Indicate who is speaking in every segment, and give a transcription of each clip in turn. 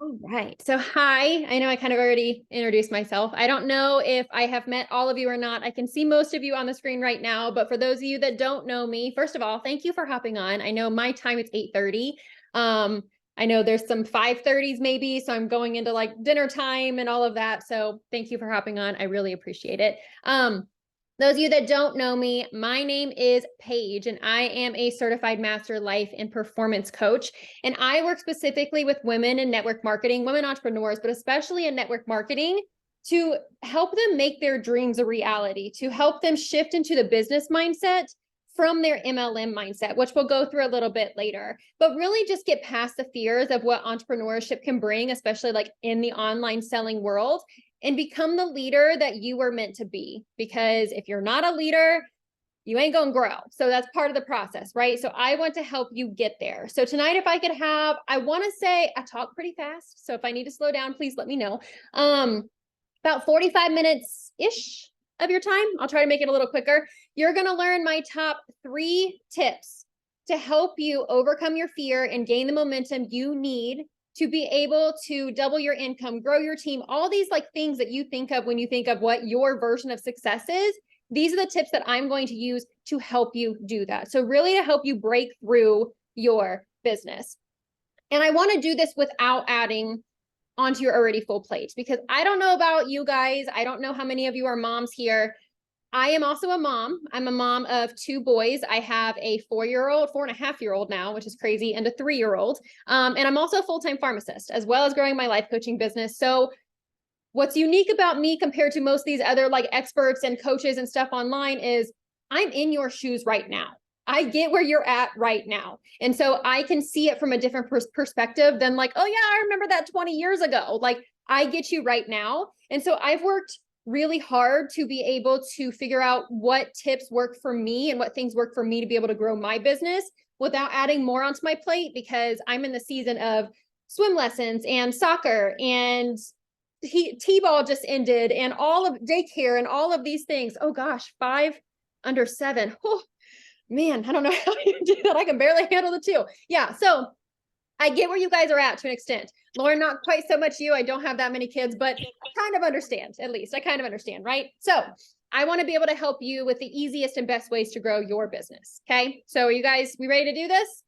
Speaker 1: All right. So, hi. I know I kind of already introduced myself. I don't know if I have met all of you or not. I can see most of you on the screen right now, but for those of you that don't know me, first of all, thank you for hopping on. I know my time is 8:30. I know there's some 5:30s maybe, so I'm going into like dinner time and all of that. So, thank you for hopping on. I really appreciate it. Those of you that don't know me, my name is Paige, and I am a certified master life and performance coach. And I work specifically with women in network marketing, women entrepreneurs, but especially in network marketing to help them make their dreams a reality, to help them shift into the business mindset from their MLM mindset, which we'll go through a little bit later, but really just get past the fears of what entrepreneurship can bring, especially like in the online selling world, and become the leader that you were meant to be. Because if you're not a leader, you ain't gonna grow. So that's part of the process, right? So I want to help you get there. So tonight, if I could have, I want to say I talk pretty fast. So if I need to slow down, please let me know. About 45 minutes-ish of your time. I'll try to make it a little quicker. You're gonna learn my top 3 tips to help you overcome your fear and gain the momentum you need to be able to double your income, grow your team, all these like things that you think of when you think of what your version of success is. These are the tips that I'm going to use to help you do that. So really to help you break through your business. And I want to do this without adding onto your already full plate, because I don't know about you guys. I don't know how many of you are moms here. I am also a mom. I'm a mom of 2 boys. I have a 4-year-old, 4.5-year-old now, which is crazy, and a 3-year-old. And I'm also a full-time pharmacist, as well as growing my life coaching business. So what's unique about me compared to most of these other like experts and coaches and stuff online is I'm in your shoes right now. I get where you're at right now. And so I can see it from a different perspective than like, oh yeah, I remember that 20 years ago. Like I get you right now. And so I've worked really hard to be able to figure out what tips work for me and what things work for me to be able to grow my business without adding more onto my plate, because I'm in the season of swim lessons and soccer, and T-ball just ended, and all of daycare and all of these things. Oh gosh, 5 under 7. Oh man, I don't know how you do that. I can barely handle the 2. Yeah, so I get where you guys are at to an extent. Lauren, not quite so much you. I don't have that many kids, but I kind of understand, at least. I kind of understand, right? So I want to be able to help you with the easiest and best ways to grow your business. Okay. So are you guys, we ready to do this?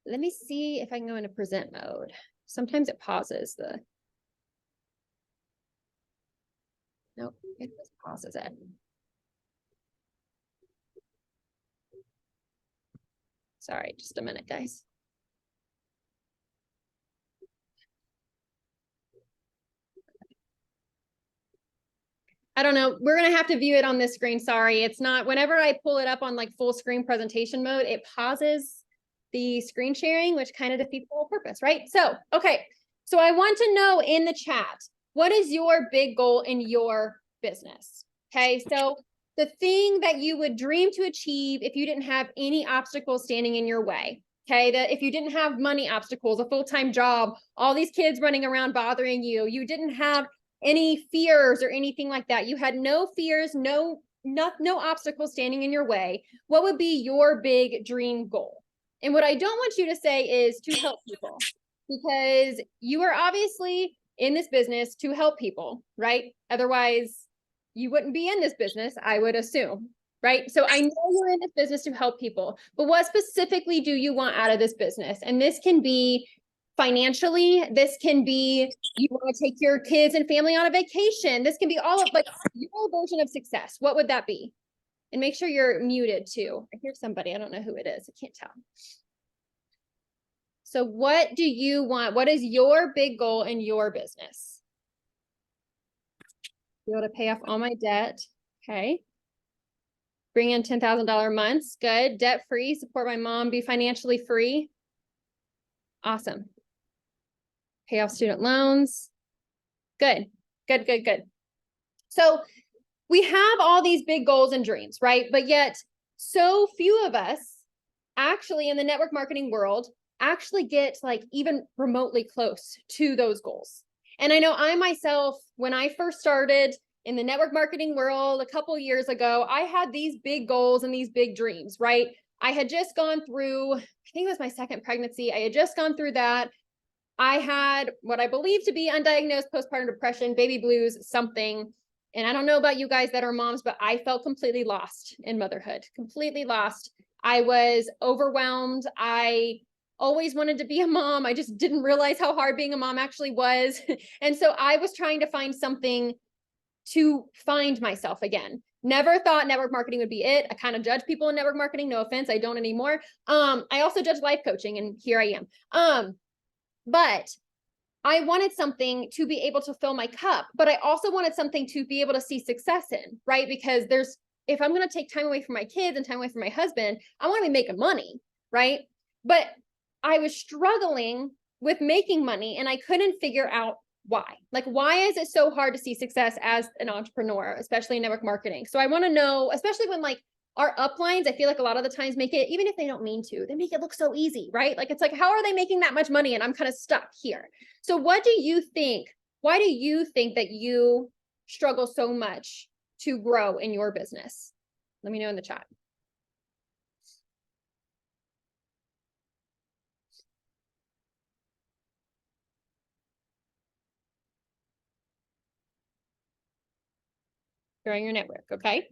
Speaker 1: Let me see if I can go into present mode. Sometimes it pauses the. Nope, it just pauses it. Sorry, just a minute, guys. I don't know. We're going to have to view it on this screen. Sorry. It's not, whenever I pull it up on like full screen presentation mode, it pauses the screen sharing, which kind of defeats the whole purpose, right? So, okay. So I want to know in the chat, what is your big goal in your business? Okay. So the thing that you would dream to achieve if you didn't have any obstacles standing in your way. Okay. That if you didn't have money obstacles, a full-time job, all these kids running around bothering you, you didn't have any fears or anything like that. You had no fears, no obstacles standing in your way. What would be your big dream goal? And what I don't want you to say is to help people, because you are obviously in this business to help people, right? Otherwise, you wouldn't be in this business, I would assume, right? So I know you're in this business to help people, but what specifically do you want out of this business? And this can be financially, this can be you want to take your kids and family on a vacation. This can be all of like your version of success. What would that be? And make sure you're muted too. I hear somebody, I don't know who it is. I can't tell. So what do you want? What is your big goal in your business? Be able to pay off all my debt. Okay. Bring in $10,000 months. Good. Debt free. Support my mom. Be financially free. Awesome. Pay off student loans. Good. Good, good, good. So we have all these big goals and dreams, right? But yet so few of us actually in the network marketing world actually get like even remotely close to those goals. And I know I myself, when I first started in the network marketing world a couple years ago, I had these big goals and these big dreams, right? I had just gone through, I think it was my second pregnancy. I had just gone through that. I had what I believe to be undiagnosed postpartum depression, baby blues, something. And I don't know about you guys that are moms, but I felt completely lost in motherhood, completely lost. I was overwhelmed. I always wanted to be a mom. I just didn't realize how hard being a mom actually was. And so I was trying to find something to find myself again. Never thought network marketing would be it. I kind of judge people in network marketing. No offense, I don't anymore. I also judge life coaching, and here I am. But I wanted something to be able to fill my cup, but I also wanted something to be able to see success in, right? Because if I'm going to take time away from my kids and time away from my husband, I want to be making money, right? But I was struggling with making money and I couldn't figure out why. Like, why is it so hard to see success as an entrepreneur, especially in network marketing? So I want to know, especially when like our uplines, I feel like a lot of the times make it, even if they don't mean to, they make it look so easy, right? Like, it's like, how are they making that much money? And I'm kind of stuck here. So what do you think? Why do you think that you struggle so much to grow in your business? Let me know in the chat. Growing your network, okay?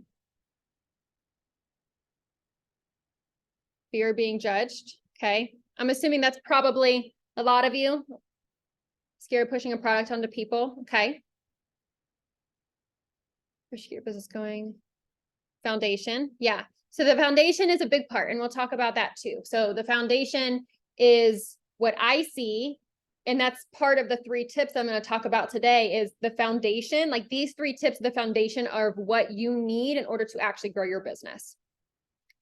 Speaker 1: Fear of being judged, okay? I'm assuming that's probably a lot of you. Scared of pushing a product onto people, okay? Push your business going. Foundation, yeah. So the foundation is a big part, and we'll talk about that too. So the foundation is what I see, and that's part of the 3 tips I'm going to talk about today is the foundation. Like, these 3 tips, the foundation are what you need in order to actually grow your business.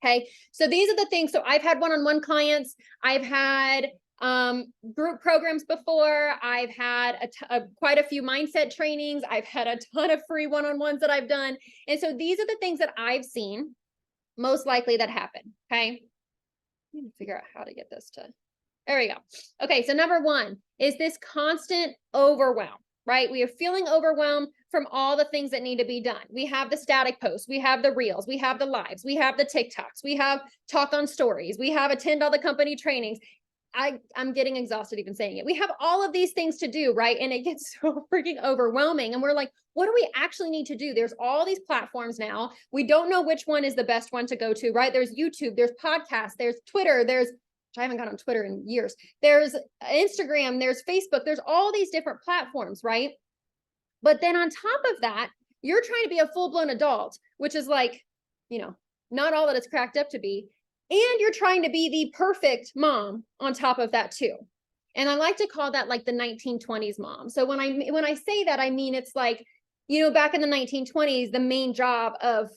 Speaker 1: Okay, so these are the things. So I've had one-on-one clients. I've had group programs before. I've had quite a few mindset trainings. I've had a ton of free one-on-ones that I've done. And so these are the things that I've seen most likely that happen. Okay, I need to figure out how to get this to, there we go. Okay, so number 1 is this constant overwhelm, right? We are feeling overwhelmed from all the things that need to be done. We have the static posts, we have the reels, we have the lives, we have the TikToks, we have talk on stories, we have attend all the company trainings. I'm getting exhausted even saying it. We have all of these things to do, right? And it gets so freaking overwhelming. And we're like, what do we actually need to do? There's all these platforms now. We don't know which one is the best one to go to, right? There's YouTube, there's podcasts, there's Twitter, I haven't gone on Twitter in years. There's Instagram, there's Facebook, there's all these different platforms, right? But then on top of that, you're trying to be a full-blown adult, which is like, not all that it's cracked up to be. And you're trying to be the perfect mom on top of that too. And I like to call that like the 1920s mom. So when I say that, I mean, it's like, back in the 1920s, the main job of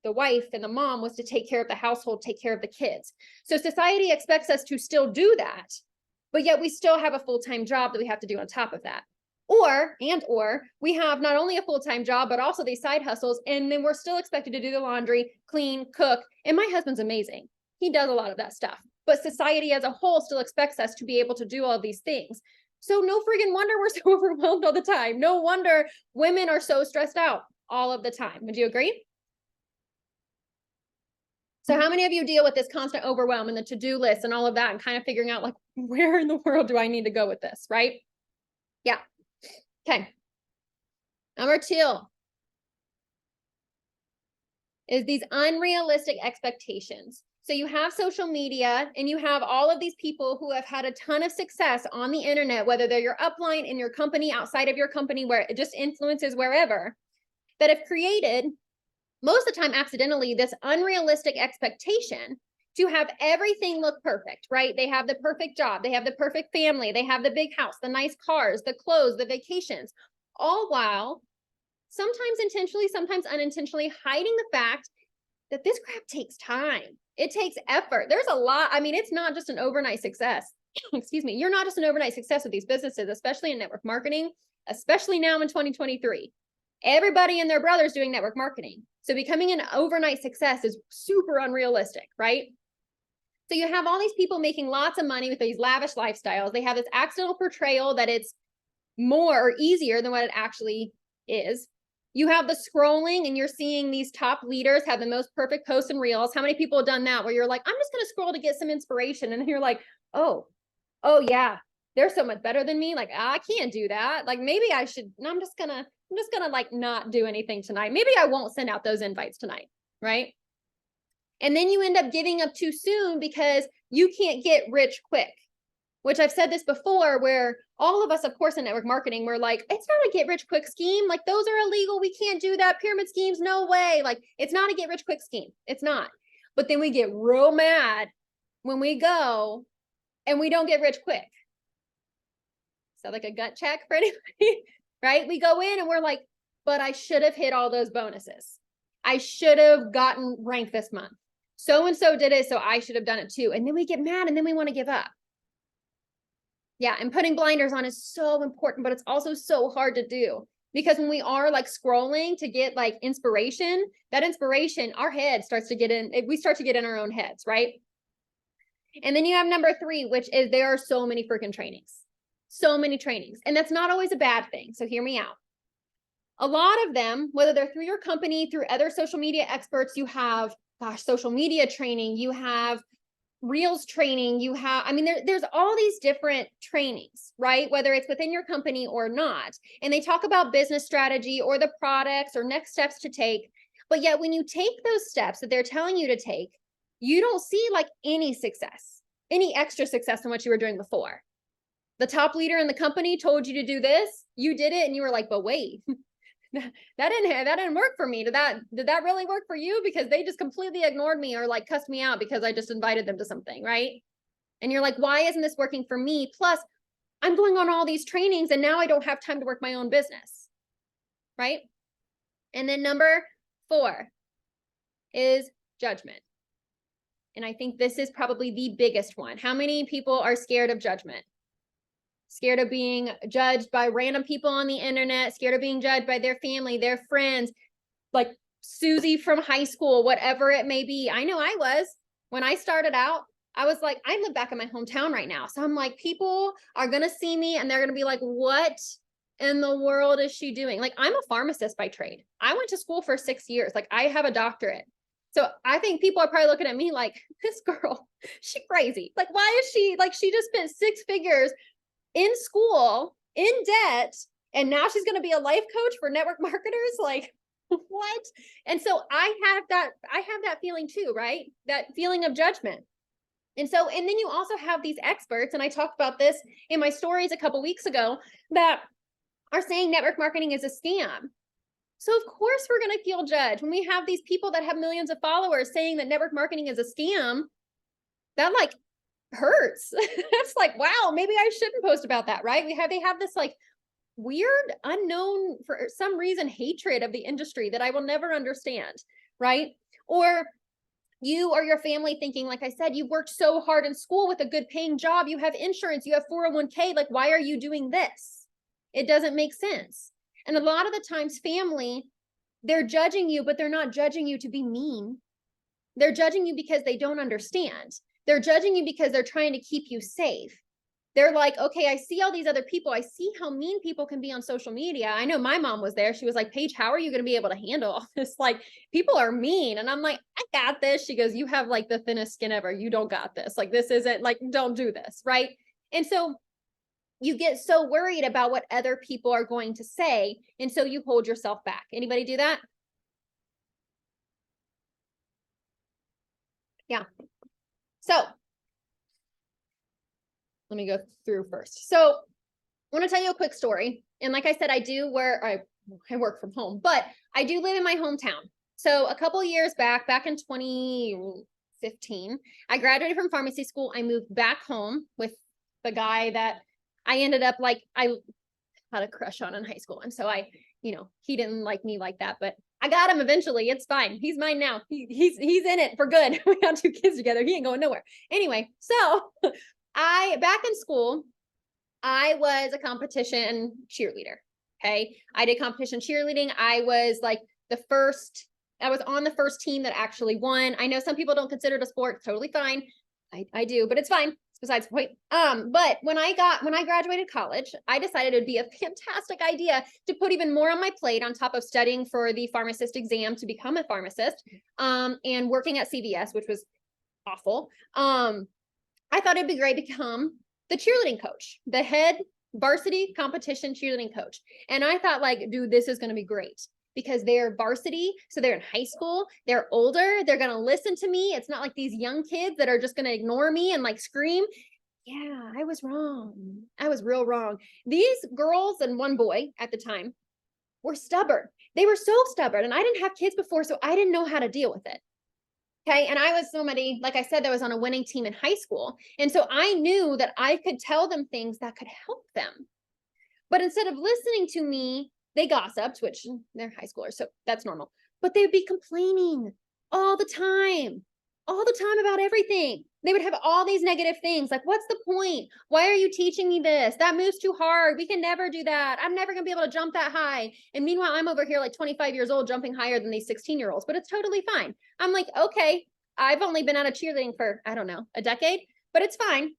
Speaker 1: the wife and the mom was to take care of the household, take care of the kids. So society expects us to still do that, but yet we still have a full-time job that we have to do on top of that. Or we have not only a full-time job, but also these side hustles. And then we're still expected to do the laundry, clean, cook. And my husband's amazing. He does a lot of that stuff, but society as a whole still expects us to be able to do all these things. So no friggin' wonder we're so overwhelmed all the time. No wonder women are so stressed out all of the time. Would you agree? So how many of you deal with this constant overwhelm and the to-do list and all of that and kind of figuring out like, where in the world do I need to go with this, right? Yeah. Okay. Number 2 is these unrealistic expectations. So you have social media and you have all of these people who have had a ton of success on the internet, whether they're your upline in your company, outside of your company, where it just influences wherever, that have created, most of the time accidentally, this unrealistic expectation to have everything look perfect, right? They have the perfect job, they have the perfect family, they have the big house, the nice cars, the clothes, the vacations, all while sometimes intentionally, sometimes unintentionally hiding the fact that this crap takes time. It takes effort. There's a lot. I mean, it's not just an overnight success. Excuse me. You're not just an overnight success with these businesses, especially in network marketing, especially now in 2023. Everybody and their brother's doing network marketing. So becoming an overnight success is super unrealistic, right? So you have all these people making lots of money with these lavish lifestyles. They have this accidental portrayal that it's more or easier than what it actually is. You have the scrolling and you're seeing these top leaders have the most perfect posts and reels. How many people have done that where you're like, I'm just going to scroll to get some inspiration. And you're like, oh yeah, they're so much better than me. Like, I can't do that. Like, maybe I should, no, I'm just gonna like not do anything tonight. Maybe I won't send out those invites tonight. Right. And then you end up giving up too soon because you can't get rich quick, which I've said this before, where all of us, of course, in network marketing, we're like, it's not a get rich quick scheme. Like, those are illegal. We can't do that. Pyramid schemes, no way. Like, it's not a get rich quick scheme. It's not. But then we get real mad when we go and we don't get rich quick. So like a gut check for anybody, right? We go in and we're like, but I should have hit all those bonuses. I should have gotten ranked this month. So-and-so did it, so I should have done it too. And then we get mad and then we want to give up. Yeah, and putting blinders on is so important, but it's also so hard to do, because when we are like scrolling to get like inspiration, that inspiration, our head starts to get in, we start to get in our own heads, right? And then you have number 3, which is there are so many freaking trainings. So many trainings. And that's not always a bad thing. So hear me out. A lot of them, whether they're through your company, through other social media experts, you have, social media training, you have Reels training, you have, I mean, there's all these different trainings, right? Whether it's within your company or not. And they talk about business strategy or the products or next steps to take. But yet when you take those steps that they're telling you to take, you don't see like any success, any extra success than what you were doing before. The top leader in the company told you to do this, you did it, and you were like, but wait, that didn't work for me. Did that really work for you? Because they just completely ignored me or like cussed me out because I just invited them to something, right? And you're like, why isn't this working for me? Plus, I'm going on all these trainings and now I don't have time to work my own business, right? And then number 4 is judgment. And I think this is probably the biggest one. How many people are scared of judgment? Scared of being judged by random people on the internet, scared of being judged by their family, their friends, like Susie from high school, whatever it may be. I know I was. When I started out, I was like, I live back in my hometown right now. So I'm like, people are going to see me and they're going to be like, what in the world is she doing? Like, I'm a pharmacist by trade. I went to school for 6 years. Like, I have a doctorate. So I think people are probably looking at me like, this girl, she crazy. Like, why is she, like, she just spent 6 figures in school, in debt, and now she's going to be a life coach for network marketers? Like, what? And so I have that feeling too, right? That feeling of judgment. And so, and then you also have these experts, and I talked about this in my stories a couple weeks ago, that are saying network marketing is a scam. So of course we're going to feel judged when we have these people that have millions of followers saying that network marketing is a scam. That like hurts. It's like, wow, maybe I shouldn't post about that, right? They have this like weird, unknown, for some reason, hatred of the industry that I will never understand, right? Or you or your family thinking, like I said, you worked so hard in school with a good paying job, you have insurance, you have 401k, like, why are you doing this? It doesn't make sense. And a lot of the times family, they're judging you, but they're not judging you to be mean. They're judging you because they don't understand. They're judging you because they're trying to keep you safe. They're like, okay, I see all these other people. I see how mean people can be on social media. I know my mom was there. She was like, Paige, how are you going to be able to handle all this? Like, people are mean. And I'm like, I got this. She goes, you have like the thinnest skin ever. You don't got this. Like, this isn't like, don't do this. Right. And so you get so worried about what other people are going to say. And so you hold yourself back. Anybody do that? Yeah. So let me go through first. So I want to tell you a quick story. And like I said, I work from home, but I do live in my hometown. So a couple years back in 2015, I graduated from pharmacy school. I moved back home with the guy that I ended up like, I had a crush on in high school. And so he didn't like me like that, but I got him eventually. It's fine. He's mine now. He's in it for good. We got 2 kids together. He ain't going nowhere. Anyway, so back in school, I was a competition cheerleader. Okay. I did competition cheerleading. I was on the first team that actually won. I know some people don't consider it a sport. Totally fine. I do, but it's fine. It's besides the point. But when I graduated college, I decided it would be a fantastic idea to put even more on my plate on top of studying for the pharmacist exam to become a pharmacist, and working at CVS, which was awful. I thought it'd be great to come the cheerleading coach, the head varsity competition cheerleading coach. And I thought like, dude, this is going to be great because they're varsity. So they're in high school, they're older, they're going to listen to me. It's not like these young kids that are just going to ignore me and like scream. Yeah, I was wrong. I was real wrong. These girls and one boy at the time were stubborn. They were so stubborn. And I didn't have kids before, so I didn't know how to deal with it. Okay. And I was somebody, like I said, that was on a winning team in high school. And so I knew that I could tell them things that could help them. But instead of listening to me, they gossiped, which they're high schoolers, so that's normal. But they would be complaining all the time about everything. They would have all these negative things like, what's the point? Why are you teaching me this? That move's too hard. We can never do that. I'm never going to be able to jump that high. And meanwhile, I'm over here like 25 years old, jumping higher than these 16-year-olds, but it's totally fine. I'm like, okay, I've only been out of cheerleading for, I don't know, a decade, but it's fine.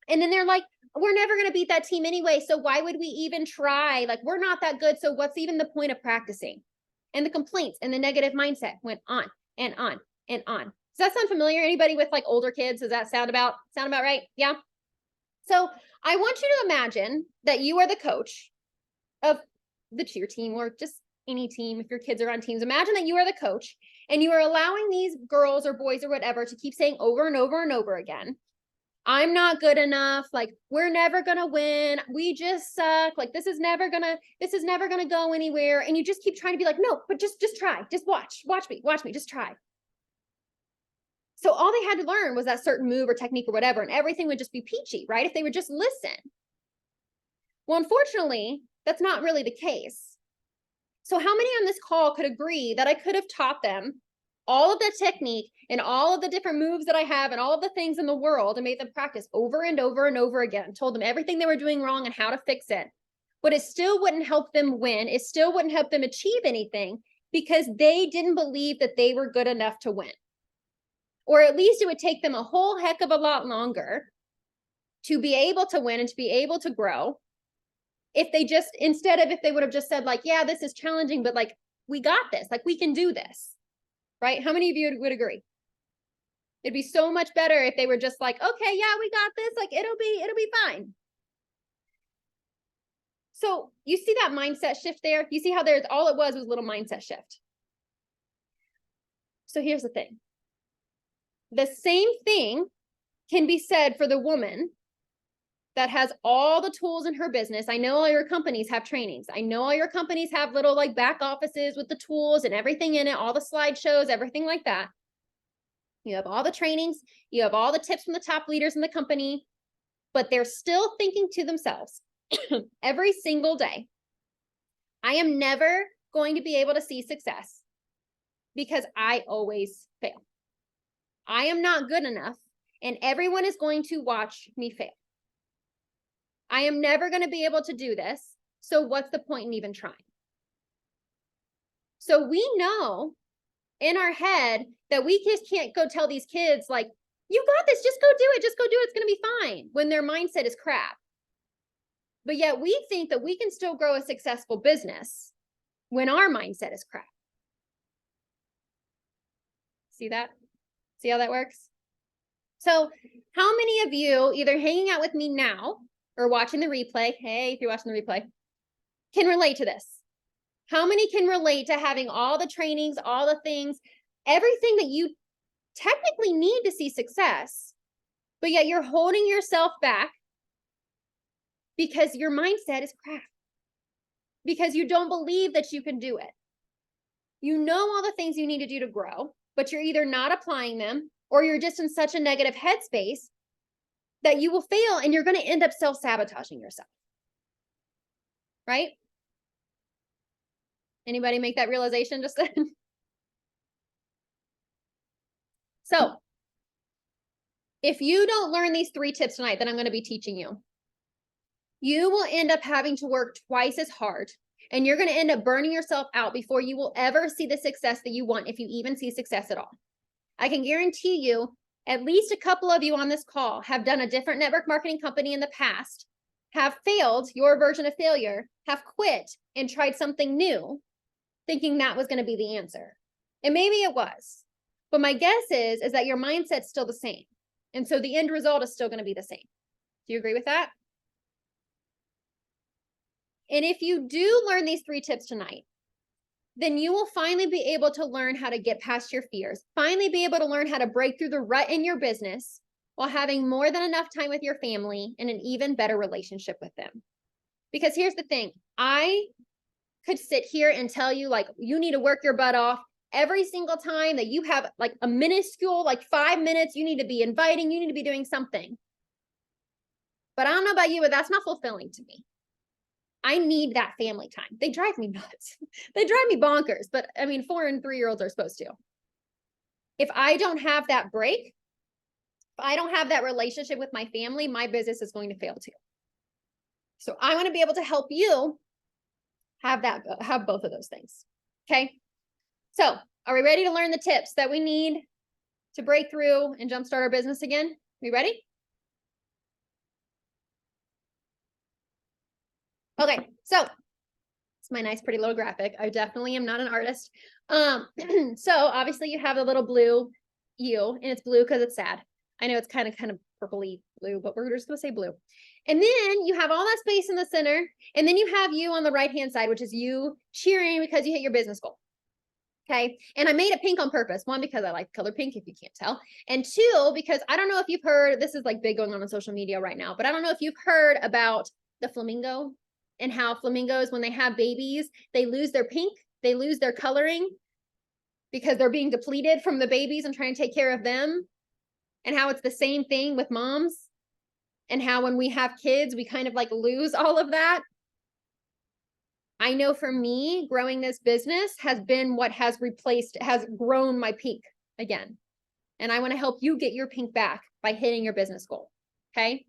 Speaker 1: And then they're like, we're never going to beat that team anyway. So why would we even try? Like, we're not that good. So what's even the point of practicing? And the complaints and the negative mindset went on and on and on. Does that sound familiar? Anybody with like older kids? Does that sound about right? Yeah. So I want you to imagine that you are the coach of the cheer team or just any team. If your kids are on teams, imagine that you are the coach and you are allowing these girls or boys or whatever to keep saying over and over and over again, I'm not good enough. Like, we're never going to win. We just suck. Like, this is never going to go anywhere. And you just keep trying to be like, no, but just try, just watch me, just try. So all they had to learn was that certain move or technique or whatever, and everything would just be peachy, right? If they would just listen. Well, unfortunately, that's not really the case. So how many on this call could agree that I could have taught them all of the technique and all of the different moves that I have and all of the things in the world and made them practice over and over and over again, told them everything they were doing wrong and how to fix it. But it still wouldn't help them win. It still wouldn't help them achieve anything because they didn't believe that they were good enough to win. Or at least it would take them a whole heck of a lot longer to be able to win and to be able to grow. If they would have just said like, yeah, this is challenging, but like, we got this, like we can do this. Right? How many of you would agree? It'd be so much better if they were just like, okay, yeah, we got this. Like, it'll be fine. So you see that mindset shift there? You see how all it was a little mindset shift. So here's the thing. The same thing can be said for the woman that has all the tools in her business. I know all your companies have trainings. I know all your companies have little like back offices with the tools and everything in it, all the slideshows, everything like that. You have all the trainings, you have all the tips from the top leaders in the company, but they're still thinking to themselves every single day, I am never going to be able to see success because I always fail. I am not good enough and everyone is going to watch me fail. I am never going to be able to do this. So what's the point in even trying? So we know in our head that we just can't go tell these kids like, you got this, just go do it, it's going to be fine, when their mindset is crap. But yet we think that we can still grow a successful business when our mindset is crap. See that? See how that works? So how many of you either hanging out with me now or watching the replay, hey, if you're watching the replay, can relate to this? How many can relate to having all the trainings, all the things, everything that you technically need to see success, but yet you're holding yourself back because your mindset is crap, because you don't believe that you can do it. You know all the things you need to do to grow, but you're either not applying them or you're just in such a negative headspace that you will fail and you're going to end up self-sabotaging yourself. Right? Anybody make that realization just then? So if you don't learn these 3 tips tonight that I'm going to be teaching you, you will end up having to work twice as hard and you're going to end up burning yourself out before you will ever see the success that you want, if you even see success at all. I can guarantee you at least a couple of you on this call have done a different network marketing company in the past, have failed, your version of failure, have quit and tried something new, thinking that was going to be the answer. And maybe it was. But my guess is that your mindset's still the same. And so the end result is still going to be the same. Do you agree with that? And if you do learn these 3 tips tonight, then you will finally be able to learn how to get past your fears, finally be able to learn how to break through the rut in your business while having more than enough time with your family and an even better relationship with them. Because here's the thing, I could sit here and tell you, like, you need to work your butt off every single time that you have like a minuscule, like 5 minutes, you need to be inviting, you need to be doing something. But I don't know about you, but that's not fulfilling to me. I need that family time. They drive me nuts. They drive me bonkers. But I mean, 4 and 3-year-olds are supposed to. If I don't have that break, if I don't have that relationship with my family, my business is going to fail too. So I want to be able to help you have both of those things. Okay. So are we ready to learn the tips that we need to break through and jumpstart our business again? We ready? Okay, so it's my nice, pretty little graphic. I definitely am not an artist. So obviously you have the little blue you, and it's blue because it's sad. I know it's kind of purpley blue, but we're just gonna say blue. And then you have all that space in the center, and then you have you on the right-hand side, which is you cheering because you hit your business goal. Okay. And I made it pink on purpose. 1, because I like color pink, if you can't tell. And 2, because I don't know if you've heard, this is like big going on social media right now, but I don't know if you've heard about the flamingo and how flamingos, when they have babies, they lose their pink, they lose their coloring because they're being depleted from the babies and trying to take care of them. And how it's the same thing with moms, and how when we have kids, we kind of like lose all of that. I know for me, growing this business has been what has grown my pink again. And I want to help you get your pink back by hitting your business goal. Okay.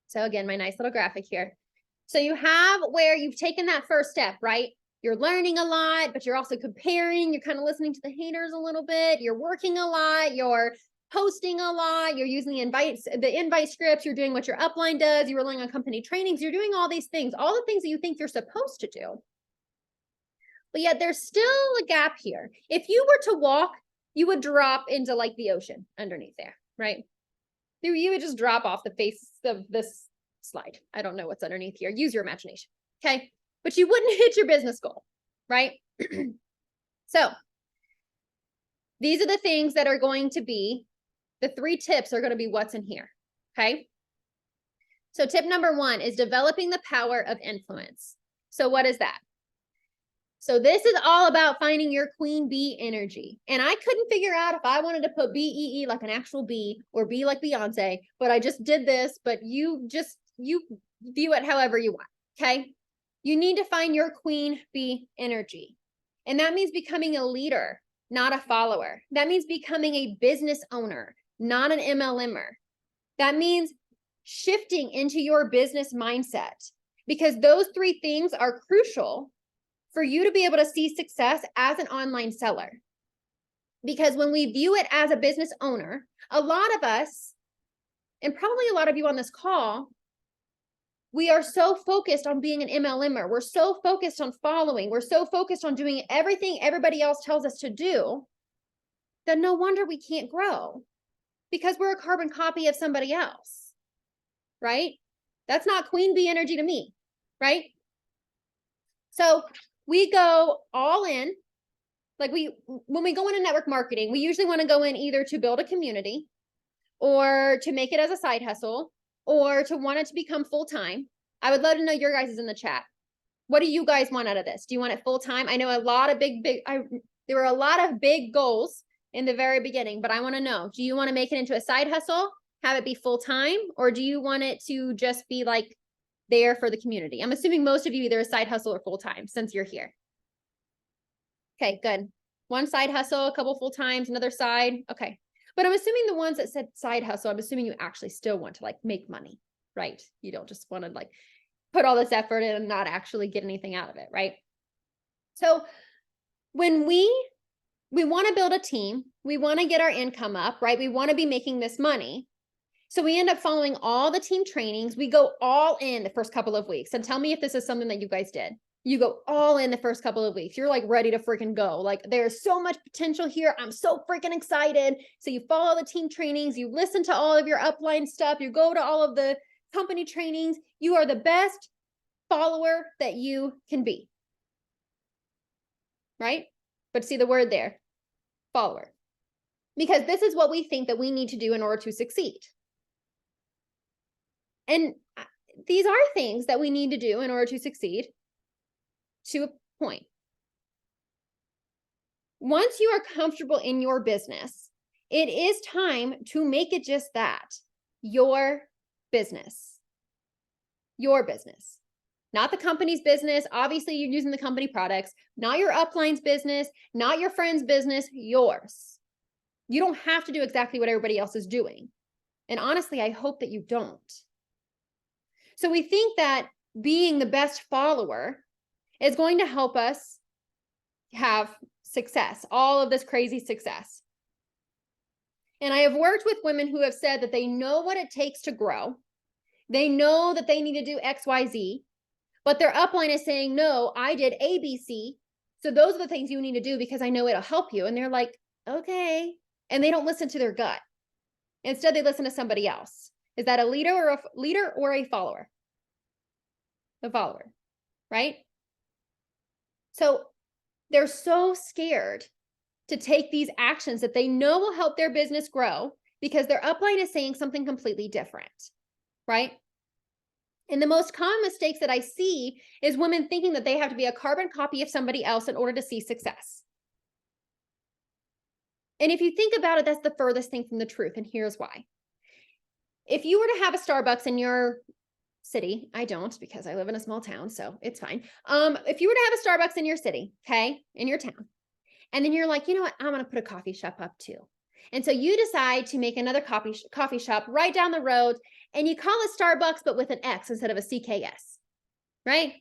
Speaker 1: So again, my nice little graphic here. So you have where you've taken that first step, right? You're learning a lot, but you're also comparing. You're kind of listening to the haters a little bit. You're working a lot. You're posting a lot. You're using the invite scripts. You're doing what your upline does. You're relying on company trainings. You're doing all these things, all the things that you think you're supposed to do. But yet there's still a gap here. If you were to walk, you would drop into like the ocean underneath there, right? You would just drop off the face of this slide. I don't know what's underneath here. Use your imagination. Okay. But you wouldn't hit your business goal, right? So these are the things that are going to be, the 3 tips are going to be what's in here. Okay. So tip number 1 is developing the power of influence. So what is that? So this is all about finding your queen bee energy. And I couldn't figure out if I wanted to put BEE like an actual bee or B like Beyonce, but I just did this, but you view it however you want. Okay. You need to find your queen bee energy. And that means becoming a leader, not a follower. That means becoming a business owner, not an MLMer. That means shifting into your business mindset, because those 3 things are crucial for you to be able to see success as an online seller. Because when we view it as a business owner, a lot of us, and probably a lot of you on this call, we are so focused on being an MLMer. We're so focused on following. We're so focused on doing everything everybody else tells us to do that no wonder we can't grow, because we're a carbon copy of somebody else, right? That's not queen bee energy to me, right? So we go all in. Like when we go into network marketing, we usually want to go in either to build a community or to make it as a side hustle or to want it to become full-time. I would love to know your guys' in the chat. What do you guys want out of this? Do you want it full-time? I know a lot of there were a lot of big goals in the very beginning, but I want to know, do you want to make it into a side hustle, have it be full-time, or do you want it to just be like there for the community? I'm assuming most of you either a side hustle or full-time since you're here. Okay, good. One side hustle, a couple full-times, another side. Okay. But I'm assuming the ones that said side hustle, I'm assuming you actually still want to like make money, right? You don't just want to like put all this effort in and not actually get anything out of it, right? So when we want to build a team, we want to get our income up, right? We want to be making this money. So we end up following all the team trainings. We go all in the first couple of weeks. And tell me if this is something that you guys did. You go all in the first couple of weeks. You're like ready to freaking go. Like there's so much potential here. I'm so freaking excited. So you follow the team trainings. You listen to all of your upline stuff. You go to all of the company trainings. You are the best follower that you can be. Right? But see the word there, follower. Because this is what we think that we need to do in order to succeed. And these are things that we need to do in order to succeed to a point. Once you are comfortable in your business, it is time to make it just that, your business. Your business. Not the company's business. Obviously, you're using the company products, not your upline's business, not your friend's business, yours. You don't have to do exactly what everybody else is doing. And honestly, I hope that you don't. So we think that being the best follower is going to help us have success, all of this crazy success. And I have worked with women who have said that they know what it takes to grow. They know that they need to do X, Y, Z, but their upline is saying, no, I did A, B, C. So those are the things you need to do because I know it'll help you. And they're like, okay. And they don't listen to their gut. Instead, they listen to somebody else. Is that a leader or a follower? The follower, right? So they're so scared to take these actions that they know will help their business grow because their upline is saying something completely different, right? And the most common mistakes that I see is women thinking that they have to be a carbon copy of somebody else in order to see success. And if you think about it, that's the furthest thing from the truth. And here's why. If you were to have a Starbucks in your city, I don't because I live in a small town, so it's fine. If you were to have a Starbucks in your city, okay, in your town, and then you're like, you know what, I'm going to put a coffee shop up too. And so you decide to make another coffee shop right down the road, and you call it Starbucks, but with an X instead of a CKS, right?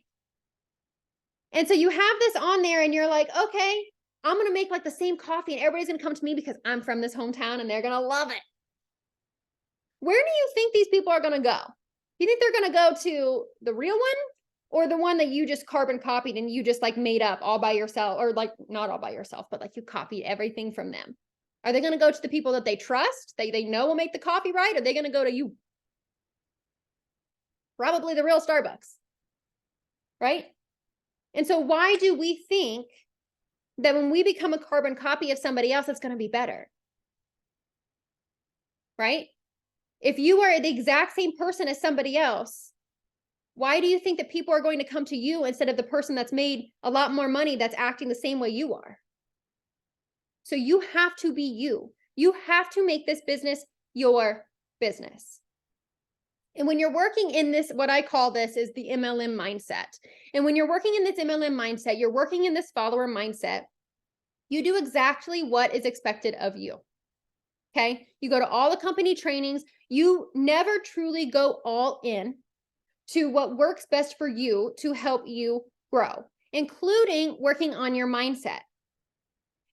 Speaker 1: And so you have this on there and you're like, okay, I'm going to make like the same coffee and everybody's going to come to me because I'm from this hometown and they're going to love it. Where do you think these people are going to go? You think they're going to go to the real one or the one that you just carbon copied and you just like made up all by yourself, or like not all by yourself, but like you copied everything from them? Are they going to go to the people that they trust, they know will make the coffee right? Or are they going to go to you? Probably the real Starbucks, right? And so why do we think that when we become a carbon copy of somebody else, it's going to be better? Right? If you are the exact same person as somebody else, why do you think that people are going to come to you instead of the person that's made a lot more money that's acting the same way you are? So you have to be you. You have to make this business your business. And when you're working in this, what I call this is the MLM mindset. And when you're working in this MLM mindset, you're working in this follower mindset, you do exactly what is expected of you. Okay. You go to all the company trainings. You never truly go all in to what works best for you to help you grow, including working on your mindset.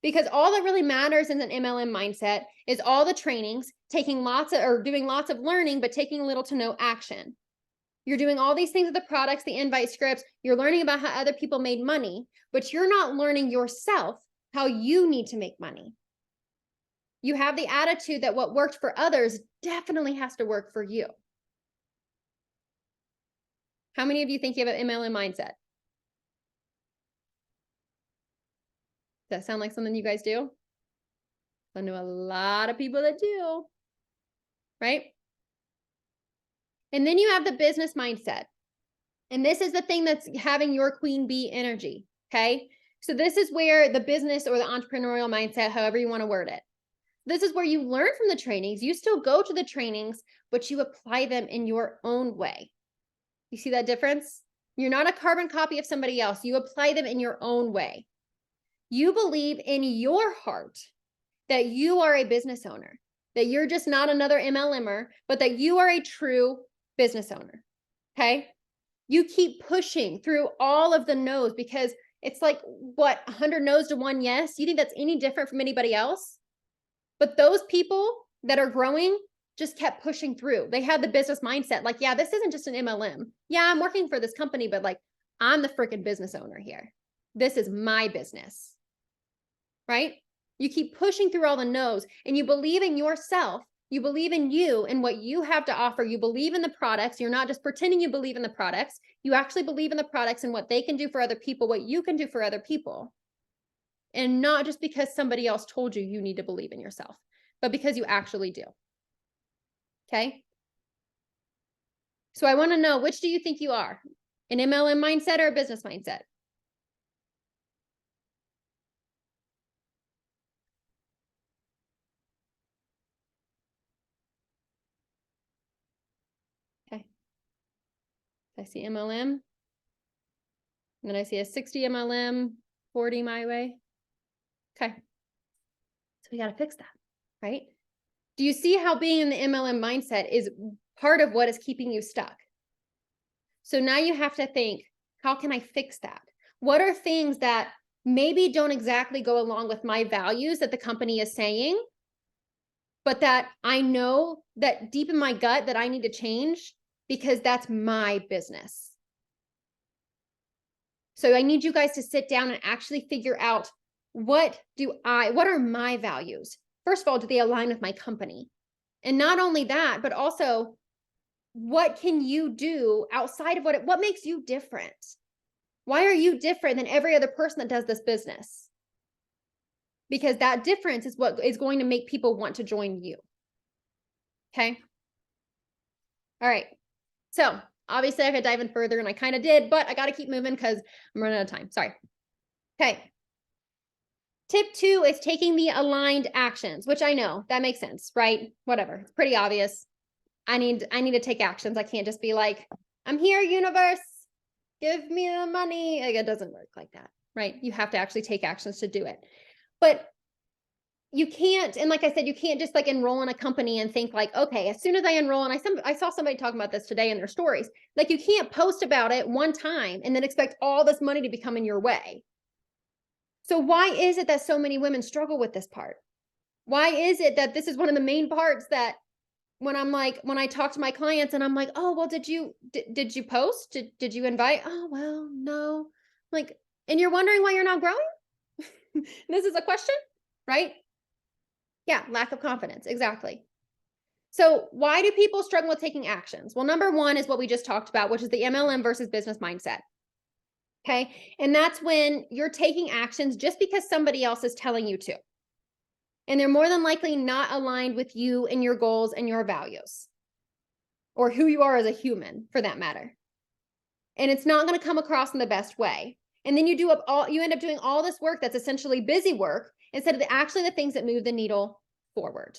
Speaker 1: Because all that really matters in an MLM mindset is all the trainings, taking lots of, or doing lots of learning, but taking little to no action. You're doing all these things with the products, the invite scripts. You're learning about how other people made money, but you're not learning yourself how you need to make money. You have the attitude that what worked for others definitely has to work for you. How many of you think you have an MLM mindset? Does that sound like something you guys do? I know a lot of people that do, right? And then you have the business mindset. And this is the thing that's having your queen bee energy, okay? So this is where the business or the entrepreneurial mindset, however you want to word it, this is where you learn from the trainings. You still go to the trainings, but you apply them in your own way. You see that difference? You're not a carbon copy of somebody else. You apply them in your own way. You believe in your heart that you are a business owner, that you're just not another MLMer, but that you are a true business owner, okay? You keep pushing through all of the no's because it's like, what, 100 no's to 1 yes? You think that's any different from anybody else? But those people that are growing just kept pushing through. They had the business mindset, like, yeah, this isn't just an MLM. Yeah, I'm working for this company, but like, I'm the freaking business owner here. This is my business, right? You keep pushing through all the no's and you believe in yourself You believe in you and what you have to offer. You believe in the products. You're not just pretending you believe in the products. You actually believe in the products and what they can do for other people, what you can do for other people. And not just because somebody else told you you need to believe in yourself, but because you actually do. Okay? So I want to know, which do you think you are? An MLM mindset or a business mindset? Okay. I see MLM. And then I see a 60 MLM, 40 my way. Okay. So we got to fix that, right? Do you see how being in the MLM mindset is part of what is keeping you stuck? So now you have to think, how can I fix that? What are things that maybe don't exactly go along with my values that the company is saying, but that I know that deep in my gut that I need to change because that's my business. So I need you guys to sit down and actually figure out, what are my values? First of all, do they align with my company? And not only that, but also, what can you do outside of what makes you different? Why are you different than every other person that does this business? Because that difference is what is going to make people want to join you. Okay. All right. So obviously I could dive in further and I kind of did, but I got to keep moving because I'm running out of time. Sorry. Okay. Tip 2 is taking the aligned actions, which I know that makes sense, right? Whatever. It's pretty obvious. I need to take actions. I can't just be like, I'm here, universe, give me the money. Like, it doesn't work like that, right? You have to actually take actions to do it. But you can't, and like I said, you can't just like enroll in a company and think like, okay, as soon as I enroll, and I saw somebody talking about this today in their stories, like you can't post about it one time and then expect all this money to be coming your way. So why is it that so many women struggle with this part? Why is it that this is one of the main parts that when I talk to my clients and I'm like, oh, well, did you post? Did you invite? Oh, well, no. Like, and you're wondering why you're not growing? This is a question, right? Yeah, lack of confidence. Exactly. So why do people struggle with taking actions? Well, number one is what we just talked about, which is the MLM versus business mindset. Okay. And that's when you're taking actions just because somebody else is telling you to. And they're more than likely not aligned with you and your goals and your values, or who you are as a human for that matter. And it's not going to come across in the best way. And then you end up doing all this work that's essentially busy work instead of actually the things that move the needle forward.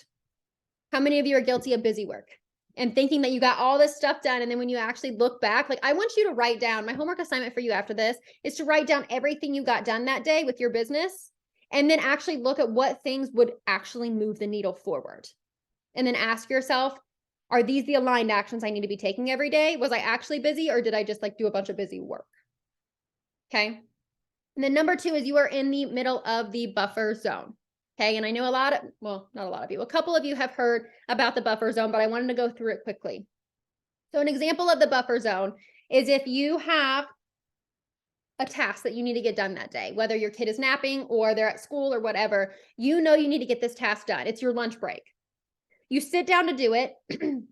Speaker 1: How many of you are guilty of busy work and thinking that you got all this stuff done? And then when you actually look back, like I want you to write down, my homework assignment for you after this is to write down everything you got done that day with your business. And then actually look at what things would actually move the needle forward. And then ask yourself, are these the aligned actions I need to be taking every day? Was I actually busy, or did I just like do a bunch of busy work? Okay. And then number 2 is you are in the middle of the buffer zone. Okay. And I know not a lot of you, a couple of you have heard about the buffer zone, but I wanted to go through it quickly. So an example of the buffer zone is if you have a task that you need to get done that day, whether your kid is napping or they're at school or whatever, you know you need to get this task done. It's your lunch break. You sit down to do it and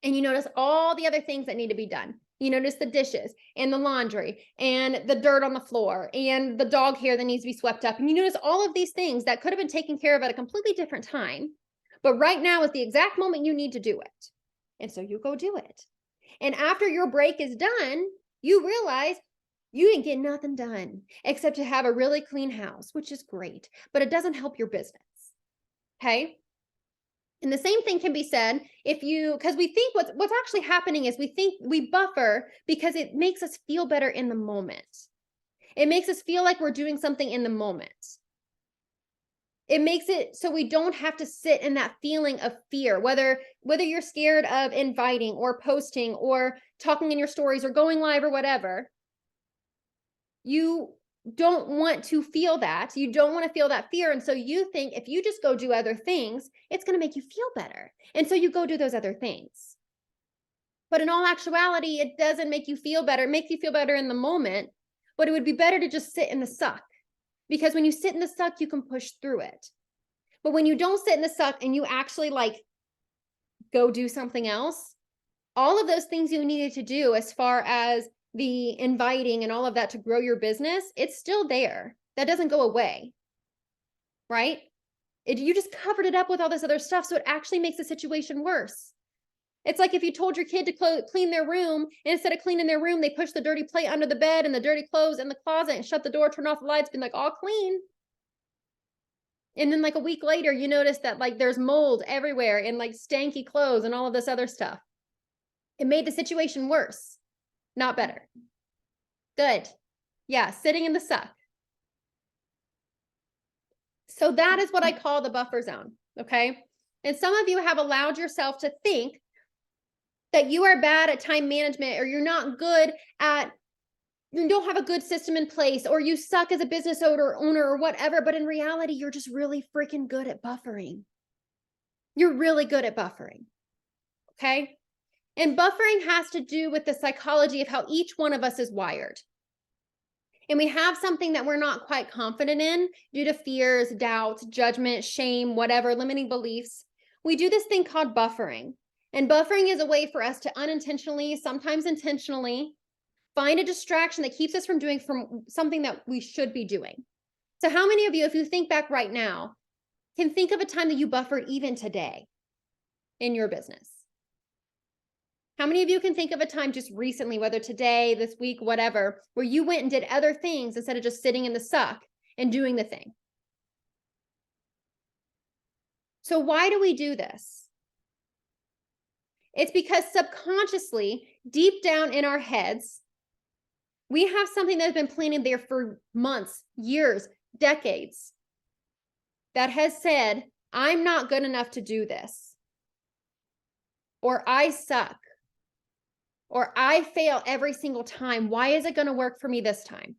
Speaker 1: you notice all the other things that need to be done. You notice the dishes and the laundry and the dirt on the floor and the dog hair that needs to be swept up. And you notice all of these things that could have been taken care of at a completely different time. But right now is the exact moment you need to do it. And so you go do it. And after your break is done, you realize you didn't get nothing done except to have a really clean house, which is great, but it doesn't help your business. Okay. And the same thing can be said because we think what's actually happening is we think we buffer because it makes us feel better in the moment. It makes us feel like we're doing something in the moment. It makes it so we don't have to sit in that feeling of fear, whether you're scared of inviting or posting or talking in your stories or going live or whatever. You don't want to feel that. You don't want to feel that fear. And so you think if you just go do other things, it's going to make you feel better. And so you go do those other things. But in all actuality, it doesn't make you feel better. It makes you feel better in the moment, but it would be better to just sit in the suck, because when you sit in the suck, you can push through it. But when you don't sit in the suck and you actually like go do something else. All of those things you needed to do as far as the inviting and all of that to grow your business, it's still there. That doesn't go away, right? You just covered it up with all this other stuff, so it actually makes the situation worse. It's like if you told your kid to clean their room, and instead of cleaning their room, they push the dirty plate under the bed and the dirty clothes in the closet and shut the door, turn off the lights, been like, all clean. And then like a week later, you notice that like there's mold everywhere and like stanky clothes and all of this other stuff. It made the situation worse, not better. Good. Yeah, sitting in the suck. So that is what I call the buffer zone, okay? And some of you have allowed yourself to think that you are bad at time management, or you're not good at, you don't have a good system in place, or you suck as a business owner or whatever, but in reality, you're just really freaking good at buffering. You're really good at buffering, okay? And buffering has to do with the psychology of how each one of us is wired. And we have something that we're not quite confident in due to fears, doubts, judgment, shame, whatever, limiting beliefs. We do this thing called buffering. And buffering is a way for us to unintentionally, sometimes intentionally, find a distraction that keeps us from doing something that we should be doing. So how many of you, if you think back right now, can think of a time that you buffered even today in your business? How many of you can think of a time just recently, whether today, this week, whatever, where you went and did other things instead of just sitting in the suck and doing the thing? So why do we do this? It's because subconsciously, deep down in our heads, we have something that's been planted there for months, years, decades, that has said, I'm not good enough to do this, or I suck, or I fail every single time. Why is it going to work for me this time?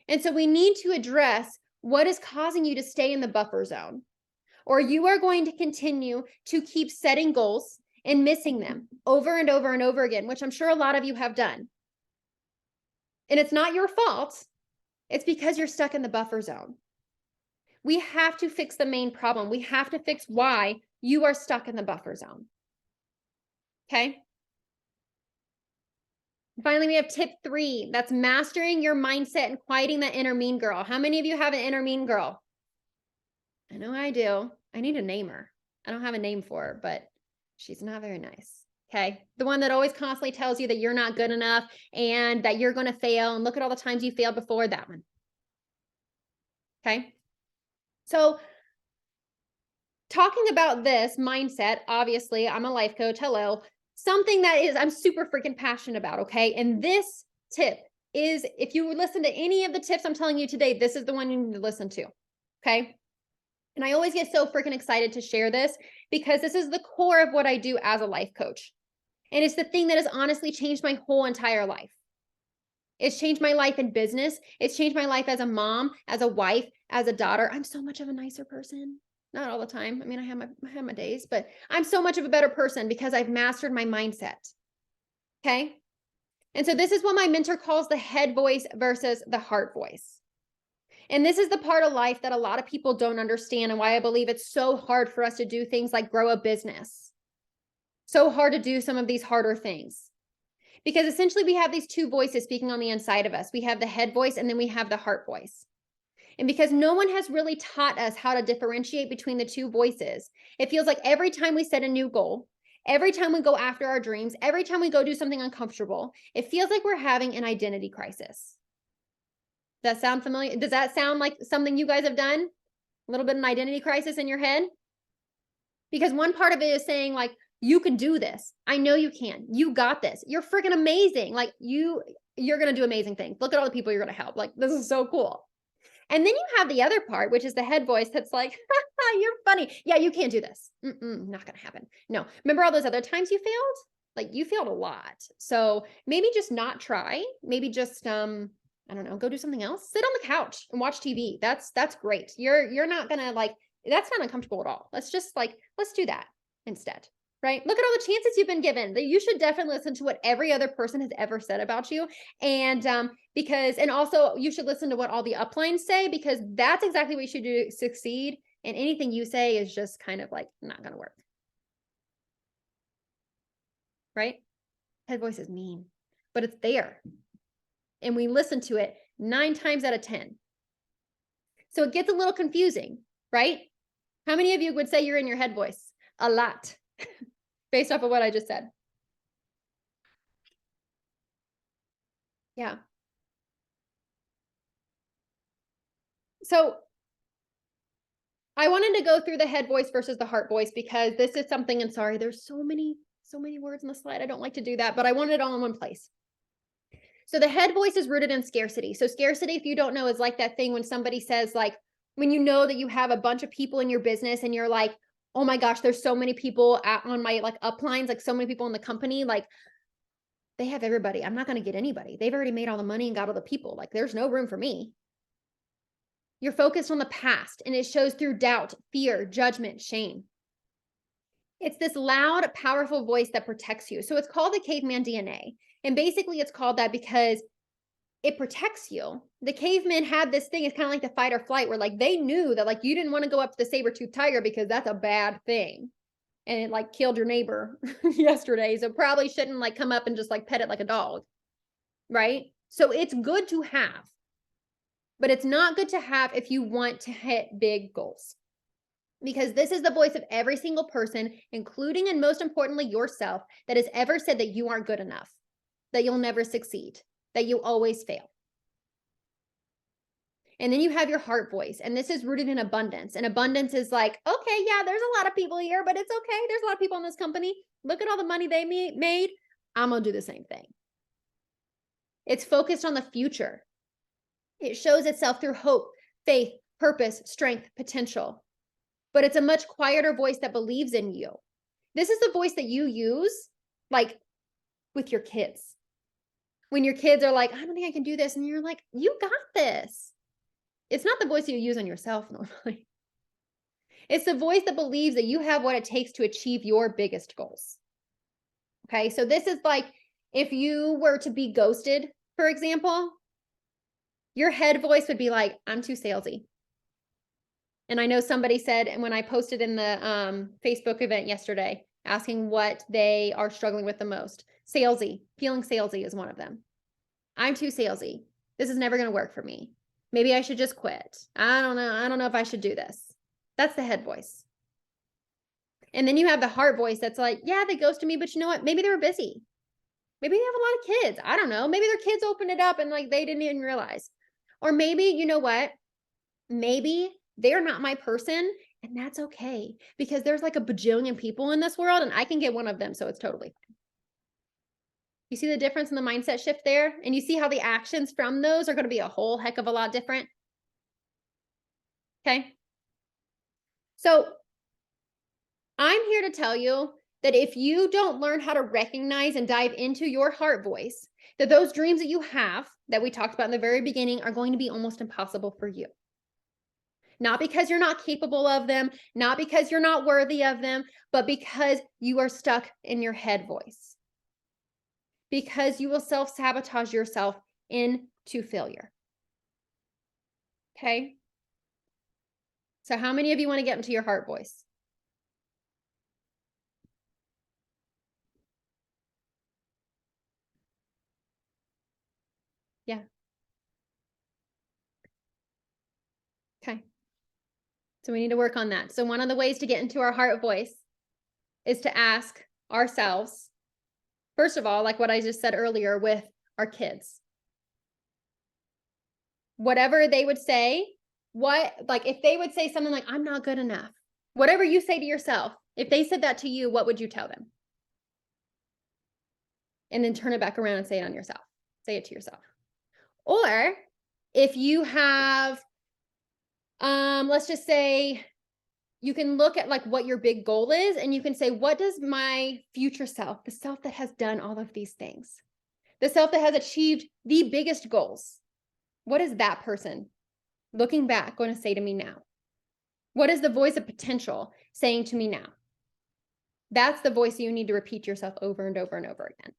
Speaker 1: And so we need to address what is causing you to stay in the buffer zone, or you are going to continue to keep setting goals and missing them over and over and over again, which I'm sure a lot of you have done. And it's not your fault. It's because you're stuck in the buffer zone. We have to fix the main problem. We have to fix why you are stuck in the buffer zone. Okay. Finally, we have tip 3. That's mastering your mindset and quieting that inner mean girl. How many of you have an inner mean girl? I know I do. I need to name her. I don't have a name for her, but she's not very nice. Okay. The one that always constantly tells you that you're not good enough and that you're going to fail. And look at all the times you failed before, that one. Okay. So talking about this mindset, obviously, I'm a life coach. Hello. Something that I'm super freaking passionate about. Okay. And this tip is, if you listen to any of the tips I'm telling you today, this is the one you need to listen to. Okay. And I always get so freaking excited to share this because this is the core of what I do as a life coach. And it's the thing that has honestly changed my whole entire life. It's changed my life in business. It's changed my life as a mom, as a wife, as a daughter. I'm so much of a nicer person. Not all the time. I mean, I have my days, but I'm so much of a better person because I've mastered my mindset. Okay. And so this is what my mentor calls the head voice versus the heart voice. And this is the part of life that a lot of people don't understand, and why I believe it's so hard for us to do things like grow a business. So hard to do some of these harder things. Because essentially we have these two voices speaking on the inside of us. We have the head voice and then we have the heart voice. And because no one has really taught us how to differentiate between the two voices, it feels like every time we set a new goal, every time we go after our dreams, every time we go do something uncomfortable, it feels like we're having an identity crisis. Does that sound familiar? Does that sound like something you guys have done? A little bit of an identity crisis in your head? Because one part of it is saying like, you can do this. I know you can. You got this. You're freaking amazing. Like you're going to do amazing things. Look at all the people you're going to help. Like, this is so cool. And then you have the other part, which is the head voice that's like, you're funny. Yeah, you can't do this. Not going to happen. No. Remember all those other times you failed? Like you failed a lot. So maybe just not try. Maybe just, I don't know, go do something else. Sit on the couch and watch TV. That's great. You're not going to like, that's not uncomfortable at all. Let's do that instead. Right? Look at all the chances you've been given. That you should definitely listen to what every other person has ever said about you. And and also you should listen to what all the uplines say, because that's exactly what you should do to succeed. And anything you say is just kind of like not going to work. right? Head voice is mean, but it's there. And we listen to it 9 times out of 10. So it gets a little confusing, right? How many of you would say you're in your head voice? A lot, based off of what I just said. Yeah. So I wanted to go through the head voice versus the heart voice because this is something, and sorry, there's so many words on the slide. I don't like to do that, but I wanted it all in one place. So the head voice is rooted in scarcity. So scarcity, if you don't know, is like that thing when somebody says, like, when you know that you have a bunch of people in your business and you're like, oh my gosh, there's so many people on my like uplines, like so many people in the company, like they have everybody. I'm not going to get anybody. They've already made all the money and got all the people. Like there's no room for me. You're focused on the past and it shows through doubt, fear, judgment, shame. It's this loud, powerful voice that protects you. So it's called the caveman DNA. And basically it's called that because it protects you. The cavemen had this thing, it's kind of like the fight or flight, where like they knew that like you didn't want to go up to the saber-toothed tiger because that's a bad thing. And it like killed your neighbor yesterday. So probably shouldn't like come up and just like pet it like a dog. Right? So it's good to have, but it's not good to have if you want to hit big goals. Because this is the voice of every single person, including and most importantly yourself, that has ever said that you aren't good enough, that you'll never succeed, that you always fail. And then you have your heart voice, and this is rooted in abundance. And abundance is like, okay, yeah, there's a lot of people here, but it's okay. There's a lot of people in this company. Look at all the money they made. I'm going to do the same thing. It's focused on the future. It shows itself through hope, faith, purpose, strength, potential. But it's a much quieter voice that believes in you. This is the voice that you use, like, with your kids. When your kids are like, I don't think I can do this. And you're like, you got this. It's not the voice you use on yourself normally. It's the voice that believes that you have what it takes to achieve your biggest goals. Okay, so this is like if you were to be ghosted, for example, your head voice would be like, I'm too salesy. And I know somebody said, and when I posted in the Facebook event yesterday, asking what they are struggling with the most, salesy, feeling salesy is one of them. I'm too salesy. This is never going to work for me. Maybe I should just quit. I don't know. I don't know if I should do this. That's the head voice. And then you have the heart voice that's like, yeah, they ghosted me, but you know what? Maybe they were busy. Maybe they have a lot of kids. I don't know. Maybe their kids opened it up and like they didn't even realize. Or maybe, you know what? Maybe they're not my person, and that's okay because there's like a bajillion people in this world and I can get one of them, so it's totally fine. You see the difference in the mindset shift there? And you see how the actions from those are going to be a whole heck of a lot different? Okay. So I'm here to tell you that if you don't learn how to recognize and dive into your heart voice, that those dreams that you have that we talked about in the very beginning are going to be almost impossible for you. Not because you're not capable of them, not because you're not worthy of them, but because you are stuck in your head voice. Because you will self-sabotage yourself into failure. Okay? So how many of you want to get into your heart voice? Yeah. Okay. So we need to work on that. So one of the ways to get into our heart voice is to ask ourselves, first of all, like what I just said earlier with our kids, whatever they would say, like if they would say something like, I'm not good enough, whatever you say to yourself, if they said that to you, what would you tell them? And then turn it back around and say it on yourself. Say it to yourself. Or if you have, let's just say you can look at like what your big goal is and you can say, what does my future self, the self that has done all of these things, the self that has achieved the biggest goals, what is that person looking back going to say to me now? What is the voice of potential saying to me now? That's the voice you need to repeat yourself over and over and over again.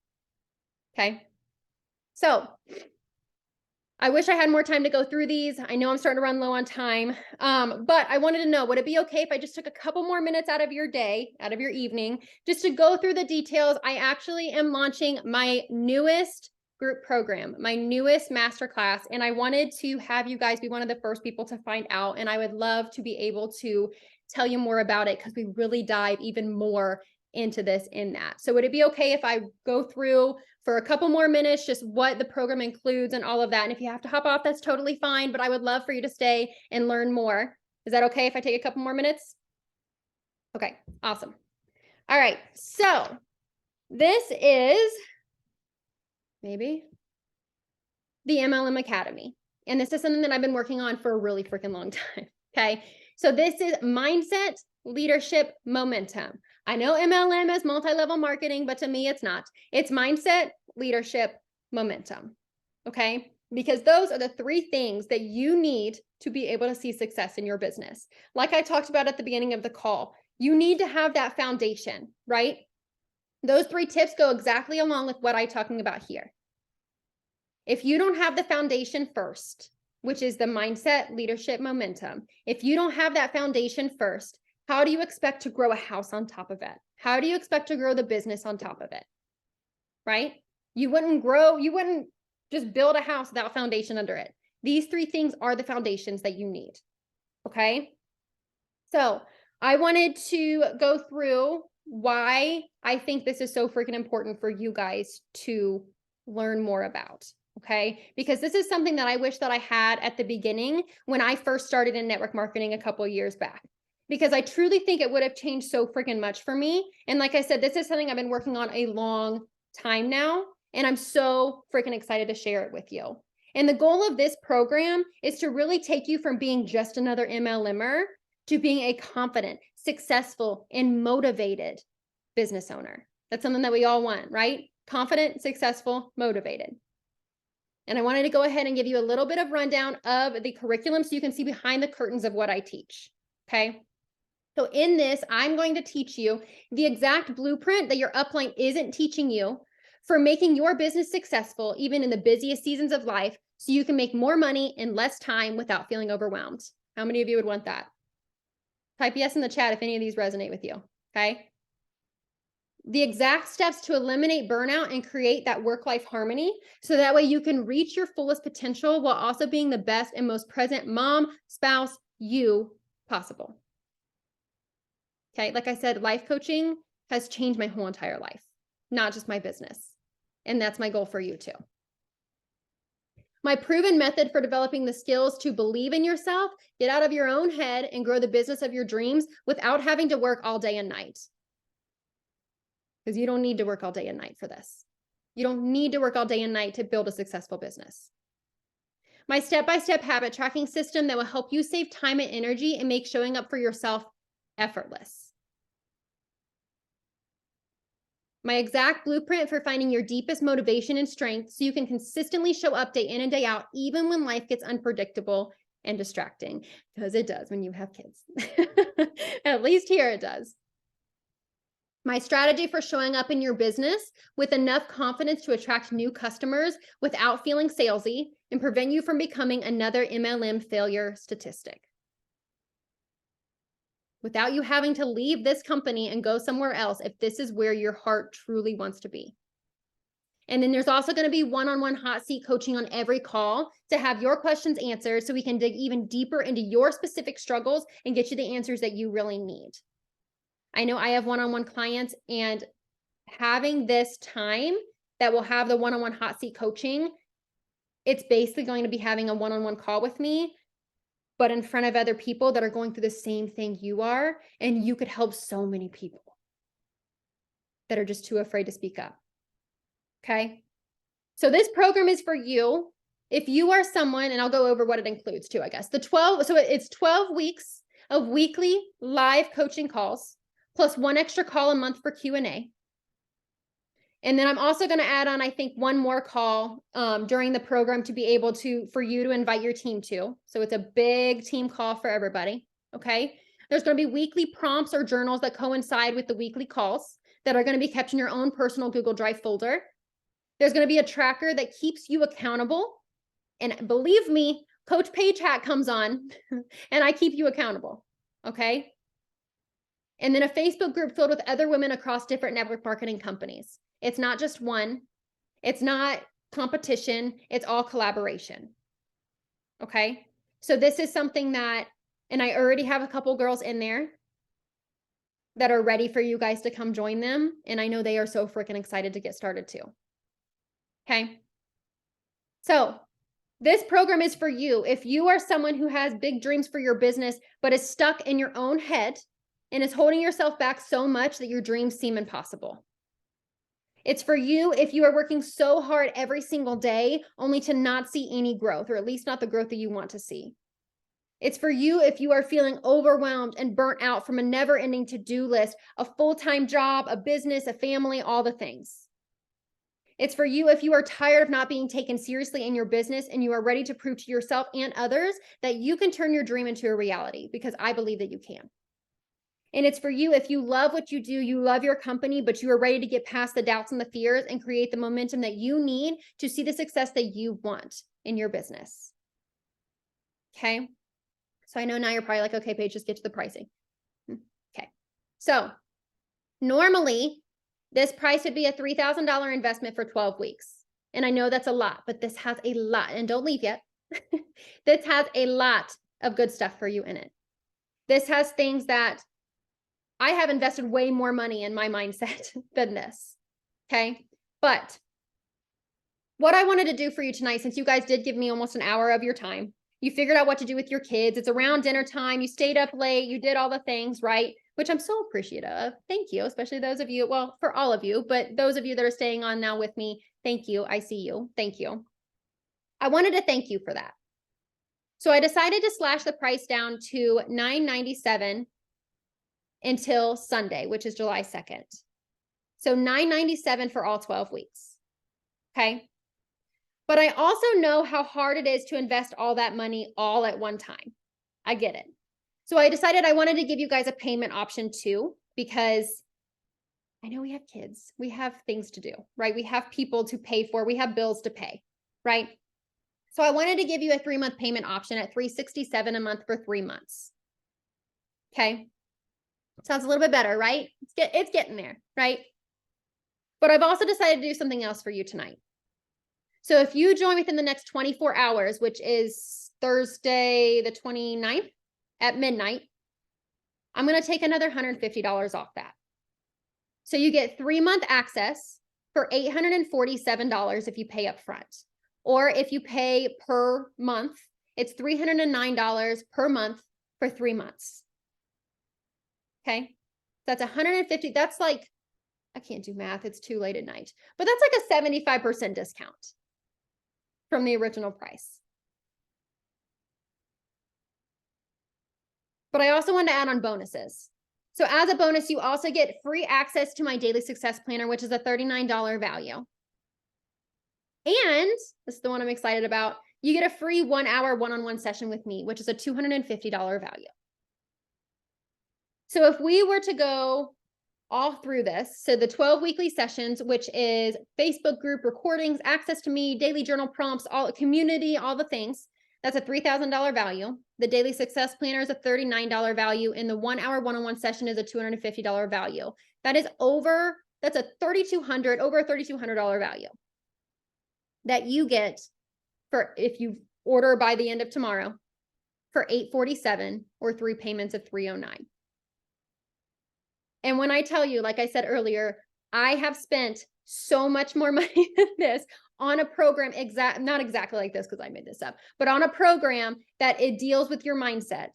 Speaker 1: Okay. So I wish I had more time to go through these. I know I'm starting to run low on time, but I wanted to know, would it be okay if I just took a couple more minutes out of your day, out of your evening, just to go through the details? I actually am launching my newest group program, my newest masterclass, and I wanted to have you guys be one of the first people to find out, and I would love to be able to tell you more about it because we really dive even more into this in that. So would it be okay if I go through for a couple more minutes, just what the program includes and all of that? And if you have to hop off, that's totally fine, but I would love for you to stay and learn more. Is that okay if I take a couple more minutes? Okay, awesome. All right, so this is maybe the MLM Academy. And this is something that I've been working on for a really freaking long time, okay? So this is mindset, leadership, momentum. I know MLM is multi-level marketing, but to me, it's not. It's mindset, leadership, momentum, okay? Because those are the three things that you need to be able to see success in your business. Like I talked about at the beginning of the call, you need to have that foundation, right? Those three tips go exactly along with what I'm talking about here. If you don't have the foundation first, which is the mindset, leadership, momentum, if you don't have that foundation first, how do you expect to grow a house on top of it? How do you expect to grow the business on top of it? Right? You wouldn't just build a house without foundation under it. These three things are the foundations that you need. Okay? So I wanted to go through why I think this is so freaking important for you guys to learn more about. Okay. Because this is something that I wish that I had at the beginning when I first started in network marketing a couple of years back, because I truly think it would have changed so freaking much for me. And like I said, this is something I've been working on a long time now, and I'm so freaking excited to share it with you. And the goal of this program is to really take you from being just another MLMer to being a confident, successful, and motivated business owner. That's something that we all want, right? Confident, successful, motivated. And I wanted to go ahead and give you a little bit of rundown of the curriculum so you can see behind the curtains of what I teach, okay? So in this, I'm going to teach you the exact blueprint that your upline isn't teaching you for making your business successful, even in the busiest seasons of life, so you can make more money in less time without feeling overwhelmed. How many of you would want that? Type yes in the chat if any of these resonate with you, okay? The exact steps to eliminate burnout and create that work-life harmony, so that way you can reach your fullest potential while also being the best and most present mom, spouse, you possible. Okay, like I said, life coaching has changed my whole entire life, not just my business. And that's my goal for you too. My proven method for developing the skills to believe in yourself, get out of your own head, and grow the business of your dreams without having to work all day and night. Because you don't need to work all day and night for this. You don't need to work all day and night to build a successful business. My step-by-step habit tracking system that will help you save time and energy and make showing up for yourself effortless. My exact blueprint for finding your deepest motivation and strength so you can consistently show up day in and day out, even when life gets unpredictable and distracting, because it does when you have kids. At least here it does. My strategy for showing up in your business with enough confidence to attract new customers without feeling salesy and prevent you from becoming another MLM failure statistic. Without you having to leave this company and go somewhere else if this is where your heart truly wants to be. And then there's also going to be one-on-one hot seat coaching on every call to have your questions answered so we can dig even deeper into your specific struggles and get you the answers that you really need. I know I have one-on-one clients, and having this time that will have the one-on-one hot seat coaching, it's basically going to be having a one-on-one call with me, but in front of other people that are going through the same thing you are, and you could help so many people that are just too afraid to speak up. Okay? So this program is for you if you are someone, and I'll go over what it includes too, I guess. It's 12 weeks of weekly live coaching calls, plus one extra call a month for Q&A. And then I'm also going to add on, I think, one more call during the program to be able for you to invite your team to. So it's a big team call for everybody. Okay. There's going to be weekly prompts or journals that coincide with the weekly calls that are going to be kept in your own personal Google Drive folder. There's going to be a tracker that keeps you accountable And believe me, Coach Page hat comes on and I keep you accountable. Okay. And then a Facebook group filled with other women across different network marketing companies. It's not just one, it's not competition, it's all collaboration. Okay. So this is something that, and I already have a couple girls in there that are ready for you guys to come join them. And I know they are so freaking excited to get started too. Okay. So this program is for you. If you are someone who has big dreams for your business, but is stuck in your own head and is holding yourself back so much that your dreams seem impossible. It's for you if you are working so hard every single day, only to not see any growth, or at least not the growth that you want to see. It's for you if you are feeling overwhelmed and burnt out from a never-ending to-do list, a full-time job, a business, a family, all the things. It's for you if you are tired of not being taken seriously in your business and you are ready to prove to yourself and others that you can turn your dream into a reality, because I believe that you can. And it's for you if you love what you do, you love your company, but you are ready to get past the doubts and the fears and create the momentum that you need to see the success that you want in your business. Okay. So I know now you're probably like, okay, Paige, just get to the pricing. Okay. So normally this price would be a $3,000 investment for 12 weeks. And I know that's a lot, but this has a lot, and don't leave yet. This has a lot of good stuff for you in it. This has things that I have invested way more money in my mindset than this. Okay. But what I wanted to do for you tonight, since you guys did give me almost an hour of your time, you figured out what to do with your kids. It's around dinner time. You stayed up late. You did all the things, right? Which I'm so appreciative of. Thank you, especially those of you, well, for all of you, but those of you that are staying on now with me, thank you. I see you. Thank you. I wanted to thank you for that. So I decided to slash the price down to $9.97 until Sunday, which is July 2nd. So $9.97 for all 12 weeks. Okay. But I also know how hard it is to invest all that money all at one time. I get it. So I decided I wanted to give you guys a payment option too, because I know we have kids, we have things to do, right? We have people to pay for, we have bills to pay, right? So I wanted to give you a 3-month payment option at $367 a month for 3 months. Okay. Sounds a little bit better, right? It's getting there, right? But I've also decided to do something else for you tonight. So if you join within the next 24 hours, which is Thursday, the 29th at midnight, I'm going to take another $150 off that. So you get 3-month access for $847 if you pay up front. Or if you pay per month, it's $309 per month for 3 months. Okay. That's $150. That's like, I can't do math. It's too late at night, but that's like a 75% discount from the original price. But I also want to add on bonuses. So as a bonus, you also get free access to my daily success planner, which is a $39 value. And this is the one I'm excited about. You get a free 1-hour one-on-one session with me, which is a $250 value. So if we were to go all through this, so the 12 weekly sessions, which is Facebook group recordings, access to me, daily journal prompts, all community, all the things, that's a $3,000 value. The daily success planner is a $39 value, and the 1-hour one-on-one session is a $250 value. That's over a $3,200 value that you get for if you order by the end of tomorrow for $847 or 3 payments of $309. And when I tell you, like I said earlier, I have spent so much more money than this on a program, not exactly like this because I made this up, but on a program that it deals with your mindset.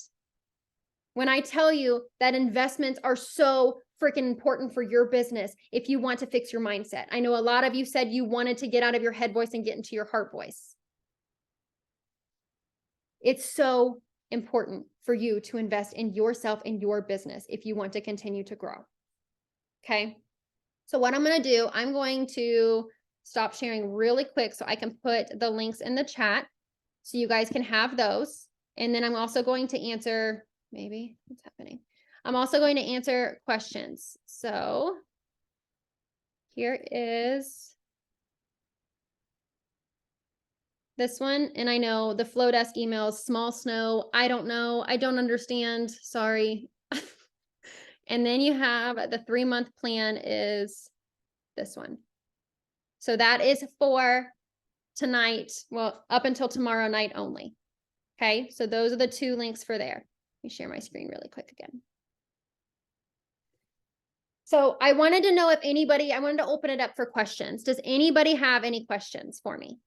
Speaker 1: When I tell you that investments are so freaking important for your business if you want to fix your mindset. I know a lot of you said you wanted to get out of your head voice and get into your heart voice. It's so important for you to invest in yourself and your business if you want to continue to grow. Okay. So what I'm going to do, I'm going to stop sharing really quick so I can put the links in the chat so you guys can have those. And then I'm also going to answer, maybe what's happening? I'm also going to answer questions. So here is This one, and I know the Flowdesk emails, small snow, I don't know, I don't understand, sorry. And then you have the 3-month plan is this one. So that is for tonight, well, up until tomorrow night only. Okay, so those are the 2 links for there. Let me share my screen really quick again. So I wanted to know if anybody, I wanted to open it up for questions. Does anybody have any questions for me?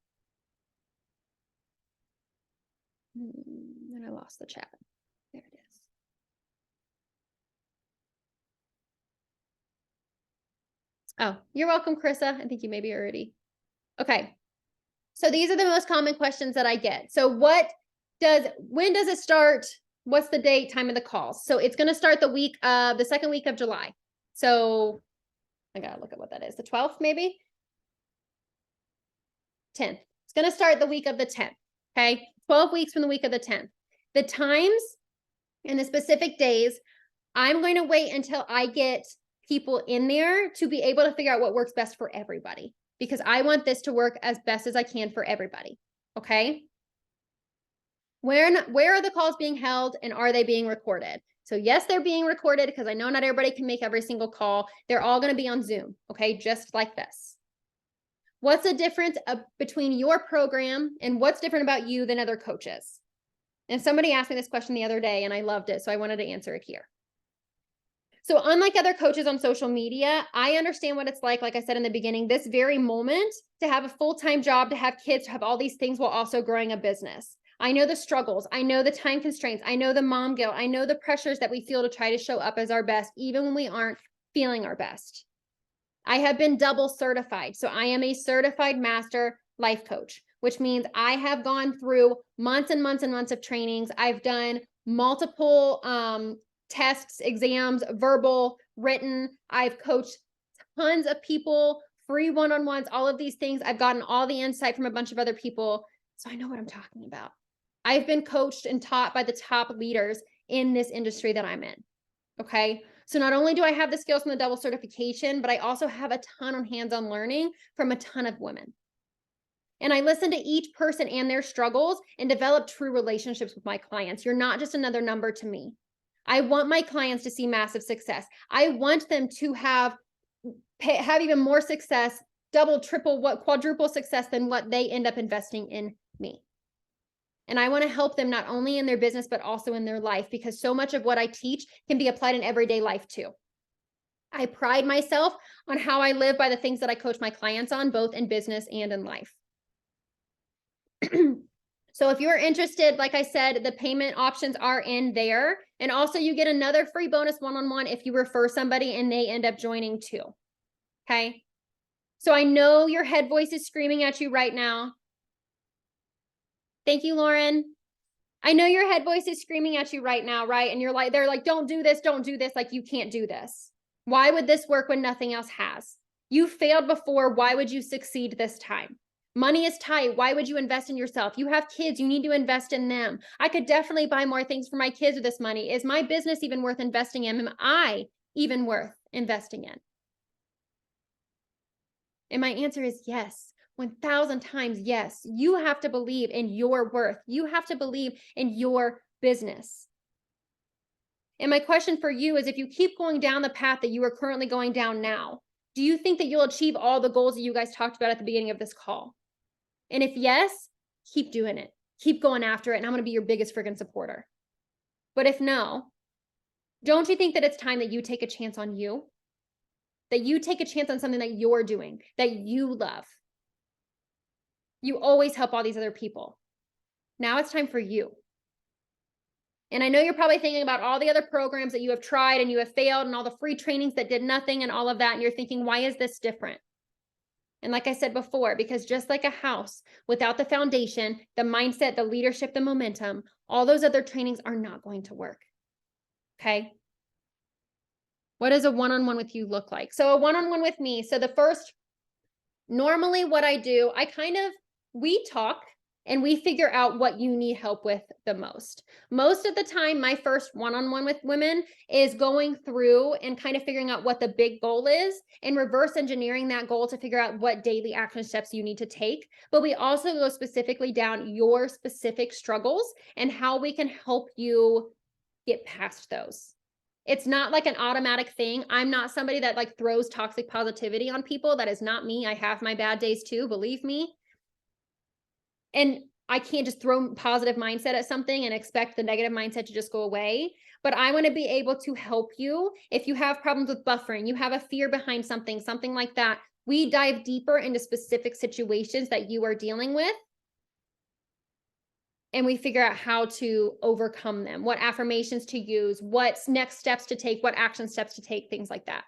Speaker 1: And I lost the chat. There it is. Oh, you're welcome, Carissa. I think you maybe already. Okay. So these are the most common questions that I get. So when does it start? What's the date, time of the calls? So it's going to start the second week of July. So I gotta look at what that is. The 12th, maybe? 10th. It's going to start the week of the 10th. Okay. 12 weeks from the week of the 10th. The times and the specific days, I'm going to wait until I get people in there to be able to figure out what works best for everybody, because I want this to work as best as I can for everybody. Okay. Where are the calls being held, and are they being recorded? So yes, they're being recorded, because I know not everybody can make every single call. They're all going to be on Zoom. Okay. Just like this. What's the difference between your program and what's different about you than other coaches? And somebody asked me this question the other day and I loved it, so I wanted to answer it here. So unlike other coaches on social media, I understand what it's like I said in the beginning, this very moment, to have a full-time job, to have kids, to have all these things while also growing a business. I know the struggles. I know the time constraints. I know the mom guilt. I know the pressures that we feel to try to show up as our best, even when we aren't feeling our best. I have been double certified. So I am a certified master life coach, which means I have gone through months and months and months of trainings. I've done multiple tests, exams, verbal, written. I've coached tons of people, free one-on-ones, all of these things. I've gotten all the insight from a bunch of other people. So I know what I'm talking about. I've been coached and taught by the top leaders in this industry that I'm in. Okay. So not only do I have the skills from the double certification, but I also have a ton of hands-on learning from a ton of women. And I listen to each person and their struggles and develop true relationships with my clients. You're not just another number to me. I want my clients to see massive success. I want them to have even more success, double, triple, quadruple success than what they end up investing in me. And I want to help them not only in their business, but also in their life, because so much of what I teach can be applied in everyday life too. I pride myself on how I live by the things that I coach my clients on, both in business and in life. So if you're interested, like I said, the payment options are in there. And also you get another free bonus one-on-one if you refer somebody and they end up joining too. Okay. So I know your head voice is screaming at you right now. Thank you, Lauren. I know your head voice is screaming at you right now, right? And they're like, don't do this, like you can't do this. Why would this work when nothing else has? You failed before, why would you succeed this time? Money is tight, why would you invest in yourself? You have kids, you need to invest in them. I could definitely buy more things for my kids with this money. Is my business even worth investing in? Am I even worth investing in? And my answer is yes. 1,000 times yes. You have to believe in your worth. You have to believe in your business. And my question for you is, if you keep going down the path that you are currently going down now, do you think that you'll achieve all the goals that you guys talked about at the beginning of this call? And if yes, keep doing it. Keep going after it. And I'm going to be your biggest freaking supporter. But if no, don't you think that it's time that you take a chance on you? That you take a chance on something that you're doing, that you love. You always help all these other people. Now it's time for you. And I know you're probably thinking about all the other programs that you have tried and you have failed and all the free trainings that did nothing and all of that. And you're thinking, why is this different? And like I said before, because just like a house, without the foundation, the mindset, the leadership, the momentum, all those other trainings are not going to work. Okay. What does a one-on-one with you look like? So a one-on-one with me. So normally what I do, we talk and we figure out what you need help with the most. Most of the time, my first one-on-one with women is going through and kind of figuring out what the big goal is and reverse engineering that goal to figure out what daily action steps you need to take. But we also go specifically down your specific struggles and how we can help you get past those. It's not like an automatic thing. I'm not somebody that like throws toxic positivity on people. That is not me. I have my bad days too, believe me. And I can't just throw positive mindset at something and expect the negative mindset to just go away. But I want to be able to help you. If you have problems with buffering, you have a fear behind something like that, we dive deeper into specific situations that you are dealing with. And we figure out how to overcome them, what affirmations to use, what's next steps to take, what action steps to take, things like that.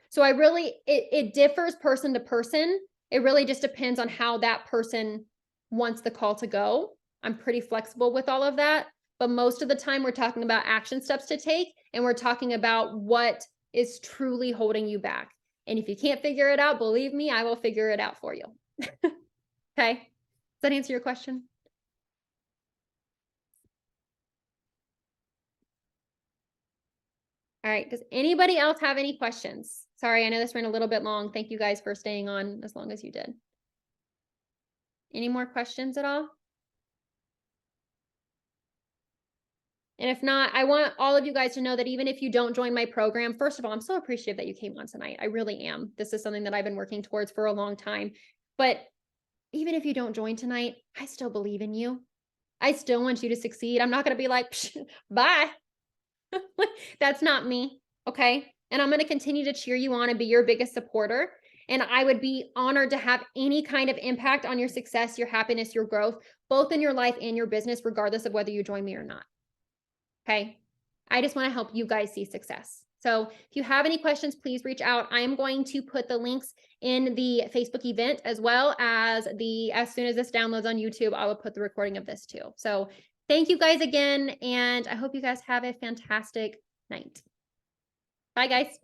Speaker 1: So it differs person to person. It really just depends on how that person wants the call to go. I'm pretty flexible with all of that, but most of the time we're talking about action steps to take, and we're talking about what is truly holding you back. And if you can't figure it out, believe me, I will figure it out for you. Okay. Does that answer your question? All right. Does anybody else have any questions? Sorry, I know this ran a little bit long. Thank you guys for staying on as long as you did. Any more questions at all? And if not, I want all of you guys to know that even if you don't join my program, first of all, I'm so appreciative that you came on tonight. I really am. This is something that I've been working towards for a long time. But even if you don't join tonight, I still believe in you. I still want you to succeed. I'm not going to be like, bye. That's not me. Okay. And I'm going to continue to cheer you on and be your biggest supporter. And I would be honored to have any kind of impact on your success, your happiness, your growth, both in your life and your business, regardless of whether you join me or not. Okay. I just want to help you guys see success. So if you have any questions, please reach out. I am going to put the links in the Facebook event as well as as soon as this downloads on YouTube, I will put the recording of this too. So thank you guys again. And I hope you guys have a fantastic night. Bye guys.